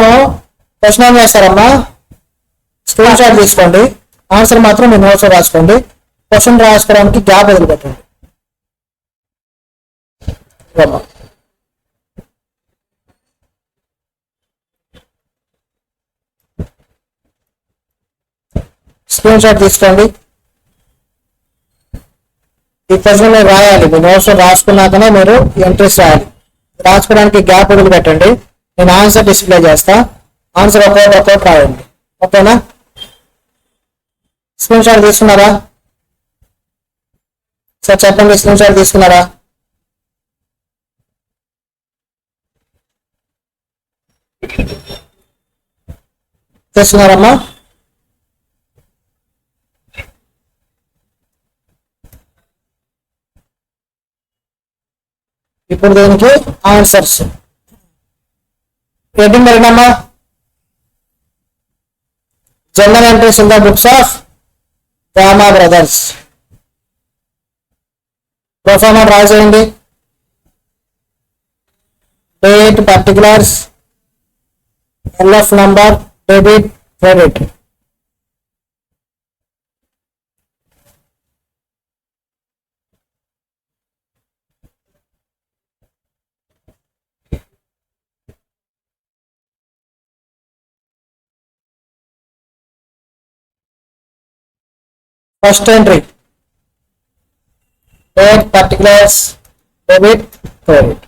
ఏం చేస్తారమ్మా? స్క్రీన్ షాట్ తీసుకోండి. ఆన్సర్ మాత్రం మీ నోట్స్ రాసుకోండి. క్వశ్చన్ రాసుకోవడానికి గ్యాప్ వదిలిపెట్టండి. స్క్రీన్ షాట్ తీసుకోండి. ఈ క్వశ్చన్ మీరు రాయాలి. మీ నోట్స్ రాసుకున్నాకనే మీరు ఎంట్రీస్ రాయాలి. రాసుకోవడానికి గ్యాప్ వదిలిపెట్టండి. నేను ఆన్సర్ డిస్ప్లే చేస్తా. ఆన్సర్ ఒక్కొక్కటి రాయండి. ఓకేనా? స్క్రీన్ షాట్ తీసుకున్నారా సార్? చెప్పండి, స్క్రీన్ షాట్ తీసుకున్నారా? తీసుకున్నారమ్మా? ఇప్పుడు దీనికి ఆన్సర్స్ హెడ్డింగ్ ఏంటమ్మా? Journal entries in the books of Gama brothers. Proforma draw చేయండి. Date, particulars, LF number, debit, credit. First entry date, particulars, debit, credit.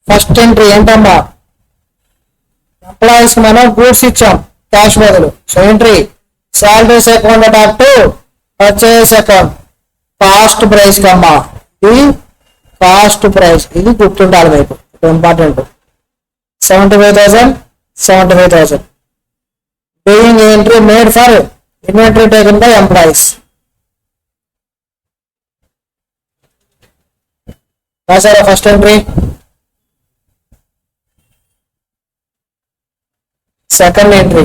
First entry ఏంటమ్మా? Employees మనం గూడ్స్ ఇచ్చాం క్యాష్ బదులు. సో ఎంట్రీ శాలరీస్ అకౌంట్ అటాక్ purchase account. Cost price కమ్మా, ఇది cost price. ఇది గుర్తుండాలి మీకు, important. 75,000 being entry made for inventory taken by employees. రాశారా first entry? Second entry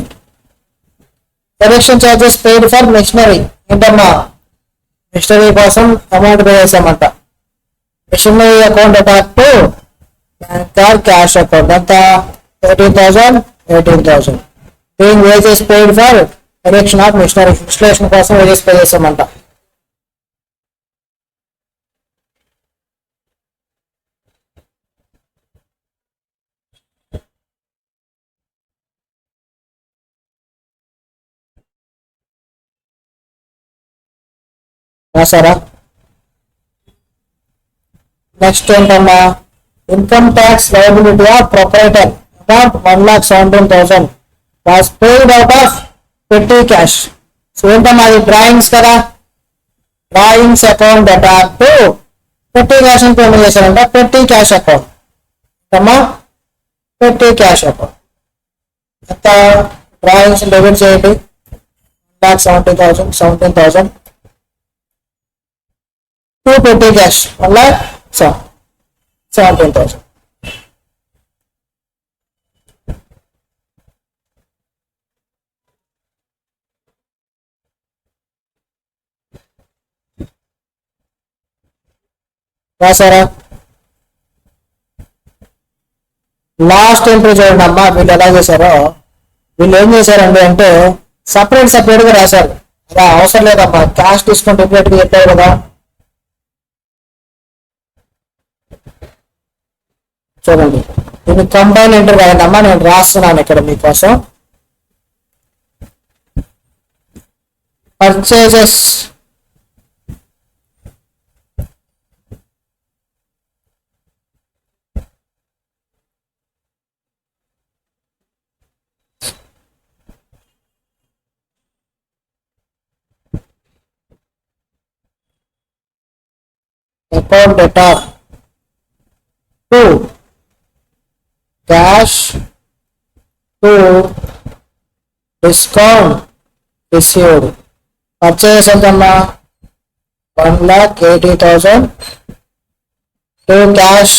erection charges paid for machinery. ఏంటమ్మా మిషనరీ కోసం అమౌంట్ పే చేసామంట. మిషనరీ అకౌంట్ అటాక్ టు బ్యాంక్ క్యాష్ అకౌంట్ ఎంత? 18,000. Being wages paid for erection of machinery. Installation కోసం wages pay చేసామంట. రాసారా? Next ఏంటమ్మా income tax liability of proprietor amount 1,17,000 was paid out of petty cash. So ఏంటమ్మా అది drawings కదా, drawings account అటాక్ to petty cash అని పేమెంట్ చేశారంట. పెట్టి క్యాష్ అకౌంట్ అమ్మా పెట్టి క్యాష్ అకౌంట్ ఎంత? డ్రాయింగ్స్ డెబిట్ చేయండి 1,17,000 టూ పెట్టి క్యాష్ 1,17,000. రాసారా? లాస్ట్ ఎంట్రీ చూడండి అమ్మా వీళ్ళు ఎలా చేశారో. వీళ్ళు ఏం చేశారండి అంటే సపరేట్ గా రాశారు. అలా అవసరం లేదమ్మా, క్యాష్ డిస్కౌంట్ గా చెప్పారు కదా. చూడండి ఇది కంబైన్ ఎంట్రీ కాదమ్మా, నేను రాస్తున్నాను ఇక్కడ మీకోసం. Purchases account data to cash to discount received. Purchase ఎంతమ్మా 1,80,000 to cash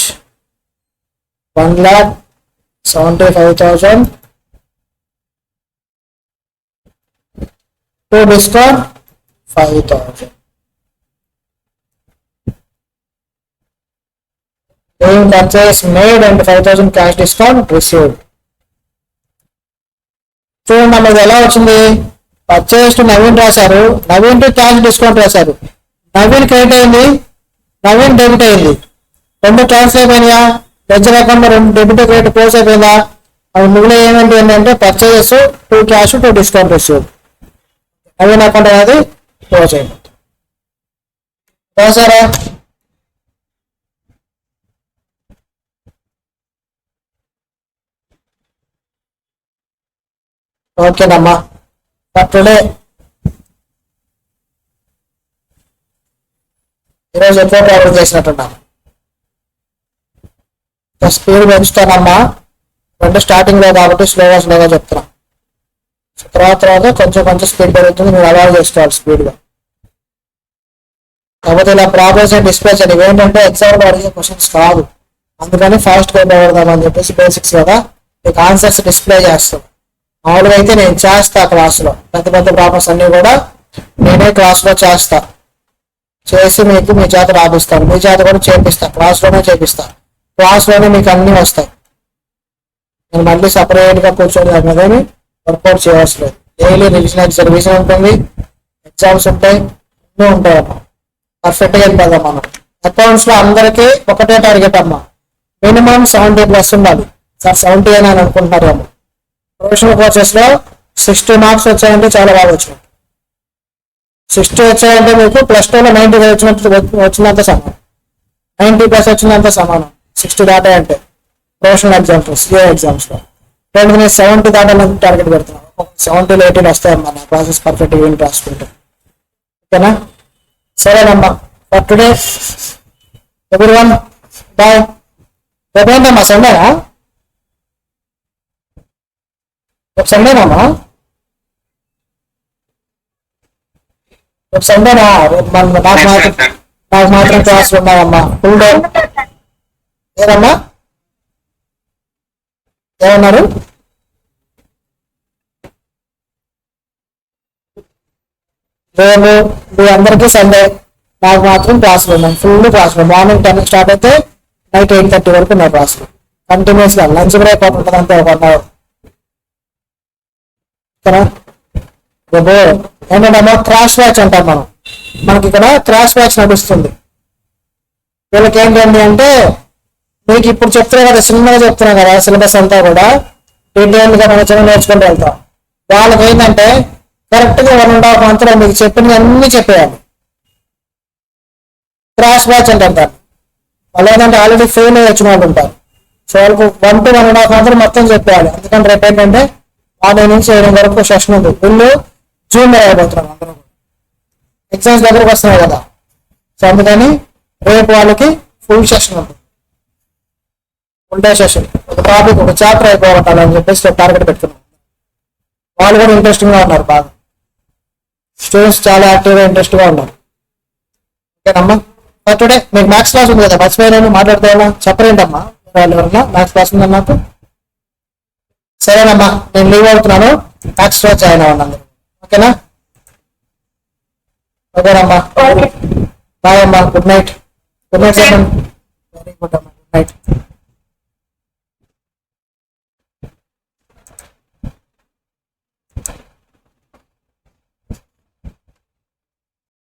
1,75,000 to discount 5,000. Being purchase made and 5,000 cash discount received. చూడండి అమ్మా ఇది ఎలా వచ్చింది. పర్చేస్ టు నవీన్ రాశారు, నవీన్ టు క్యాష్ డిస్కౌంట్ రాశారు. నవీన్ క్రెడిట్ అయింది, నవీన్ డెబిట్ అయింది. రెండు ట్రాన్స్ఫర్ అయిపోయినాయా? లెడ్జర్ అకౌంట్ లో రెండు డెబిట్ క్రెడిట్ క్లోజ్ అయిపోయిందా? అవి మిగిలిన ఏమేంటి ఏంటంటే purchases to cash to discount received. Naveen account అనేది క్లోజ్ అయింది. రాశారా? ఓకేనమ్మా. ఫర్ టుడే ఈరోజు ఎక్కువ ప్రాబ్లం చేసినట్టున్నాం. స్పీడ్ పెంచుతానమ్మా, రెండు స్టార్టింగ్ లో కాబట్టి స్లోగా చెప్తున్నా. తర్వాత కొంచెం స్పీడ్ పెరుగుతుంది, మీరు అలవాటు చేసుకోవాలి స్పీడ్ గా. కాకపోతే ఇలా ప్రాబ్లమ్స్ డిస్ప్లే చేయండి. ఇవేంటంటే ఎగ్జామ్ లో అడిగే క్వశ్చన్స్ కాదు, అందుకని ఫాస్ట్ గా పెడదామని చెప్పేసి బేసిక్స్ కదా మీకు ఆన్సర్స్ డిస్ప్లే చేస్తాం. మామూలుగా అయితే నేను చేస్తా క్లాసులో, పెద్ద ప్రాబ్లమ్స్ అన్ని కూడా నేనే క్లాస్లో చేస్తా, చేసి మీకు మీ చేత రాపిస్తాను, మీ చేత కూడా చేపిస్తా, క్లాస్లోనే చేపిస్తా, క్లాస్లోనే మీకు అన్నీ వస్తాయి. నేను మళ్ళీ సపరేట్గా కూర్చొని దాని మీద వర్కౌట్ చేయవలసి లేదు. డైలీ రివిజన్ ఉంటుంది, ఎగ్జామ్స్ ఉంటాయి, అన్నీ ఉంటాయి అమ్మా. పర్ఫెక్ట్గా వెళ్ళిపోదాం మనం. అకౌంట్స్లో అందరికీ ఒకటే టార్గెట్ అమ్మా, మినిమం 70+ ఉండాలి. సార్ 70 అని అనుకుంటున్నారు అమ్మా. ప్రొఫెషనల్ కోర్సెస్ లో 60 మార్క్స్ వచ్చాయంటే చాలా బాగా వచ్చినట్టు. 60 వచ్చాయంటే మీకు +2లో 90 వచ్చినంత సమానం, 90+ వచ్చినంత సమానం. 60 దాటాయంటే ప్రొఫెషనల్ ఎగ్జామ్స్ లో, సిఏ ఎగ్జామ్స్ లో. నేను 70 దాటాలని టార్గెట్ పెడుతున్నాను. 70లో 18 వస్తాయమ్మా నా క్లాసెస్ పర్ఫెక్ట్గా విని రాసుకుంటే. ఓకేనా? సరేనమ్మా. For today everyone bye. రేపు ఏంటమ్మా సండేనా? రేపు సండేనమ్మా? రేపు సండేనా? రేపు నాకు మాత్రం క్లాసులు ఉన్నాయమ్మా. ఫుల్ డే ఏదమ్మా ఏమన్నారు? రేపు మీ అందరికీ సండే, నాకు మాత్రం క్లాసులు ఉన్నాయి, ఫుల్ క్లాసులు. మార్నింగ్ 10 స్టార్ట్ అయితే నైట్ 8:30 వరకు ఉన్నాయి క్లాసులు కంటిన్యూస్ గా. లంచ్ బ్రేక్ ఒకటి ఉంటుంది అంతే, 1 అవర్. ఓకేనా? రేపు ఏంటంటే క్రాష్ బ్యాచ్ అంటాం మనం. మనకి ఇక్కడ క్రాష్ బ్యాచ్ నడుస్తుంది. వీళ్ళకి ఏంటండి అంటే మీకు ఇప్పుడు చెప్తున్నా కదా, చిన్నగా చెప్తున్నా కదా, సిలబస్ అంతా కూడా డీటెయిల్ గా మనం చిన్న నేర్చుకుంటూ వెళ్తాం. వాళ్ళకి ఏంటంటే కరెక్ట్ గా 1.5 month లో మీకు చెప్పినవి అన్ని చెప్పేయాలి. క్రాష్ బ్యాచ్ అంటారు. వాళ్ళు ఏంటంటే ఆల్రెడీ ఫెయిల్ అయ్యి వచ్చిన వాళ్ళు ఉంటారు. సో వాళ్ళకు 1 to 1.5 month మొత్తం చెప్పేయాలి. ఎందుకంటే రేపు ఏంటంటే 6 నుంచి 7 వరకు సెషన్ ఉంది. వీళ్ళు జూనియర్ అయిపోతున్నారు అందరూ. ఎగ్జామ్స్ దగ్గరకు వస్తున్నాయి కదా, సో అందుకని రేపు వాళ్ళకి ఫుల్ సెషన్ ఉంటుంది. ఫుల్ డే సెషన్, ఒక టాపిక్, ఒక చాప్టర్ అయిపోవాలని చెప్పేసి టార్గెట్ పెడుతున్నాం. వాళ్ళు కూడా ఇంట్రెస్టింగ్ గా ఉన్నారు బాగా. స్టూడెంట్స్ చాలా యాక్టివ్గా ఇంట్రెస్ట్ గా ఉన్నారు. ఓకేనమ్మా? టుడే మీకు మ్యాథ్స్ క్లాస్ ఉంది కదా, మర్చిపోయాను మాట్లాడుకోవాలా? చెప్పరేంటమ్మా వాళ్ళు ఎవరన్నా మ్యాథ్స్ క్లాస్ ఉందని నాకు? సరేనమ్మా, నేను లీవ్ అవుతున్నాను, మ్యాథ్స్ క్లాస్ జాయిన్ అవ్వండి అందరూ. ఓకేనా? ఓకేనమ్మా, బాయ్ అమ్మా, గుడ్ నైట్. గుడ్ నైట్ చెప్పండి. వెరీ గుడ్ అమ్మా, గుడ్ నైట్.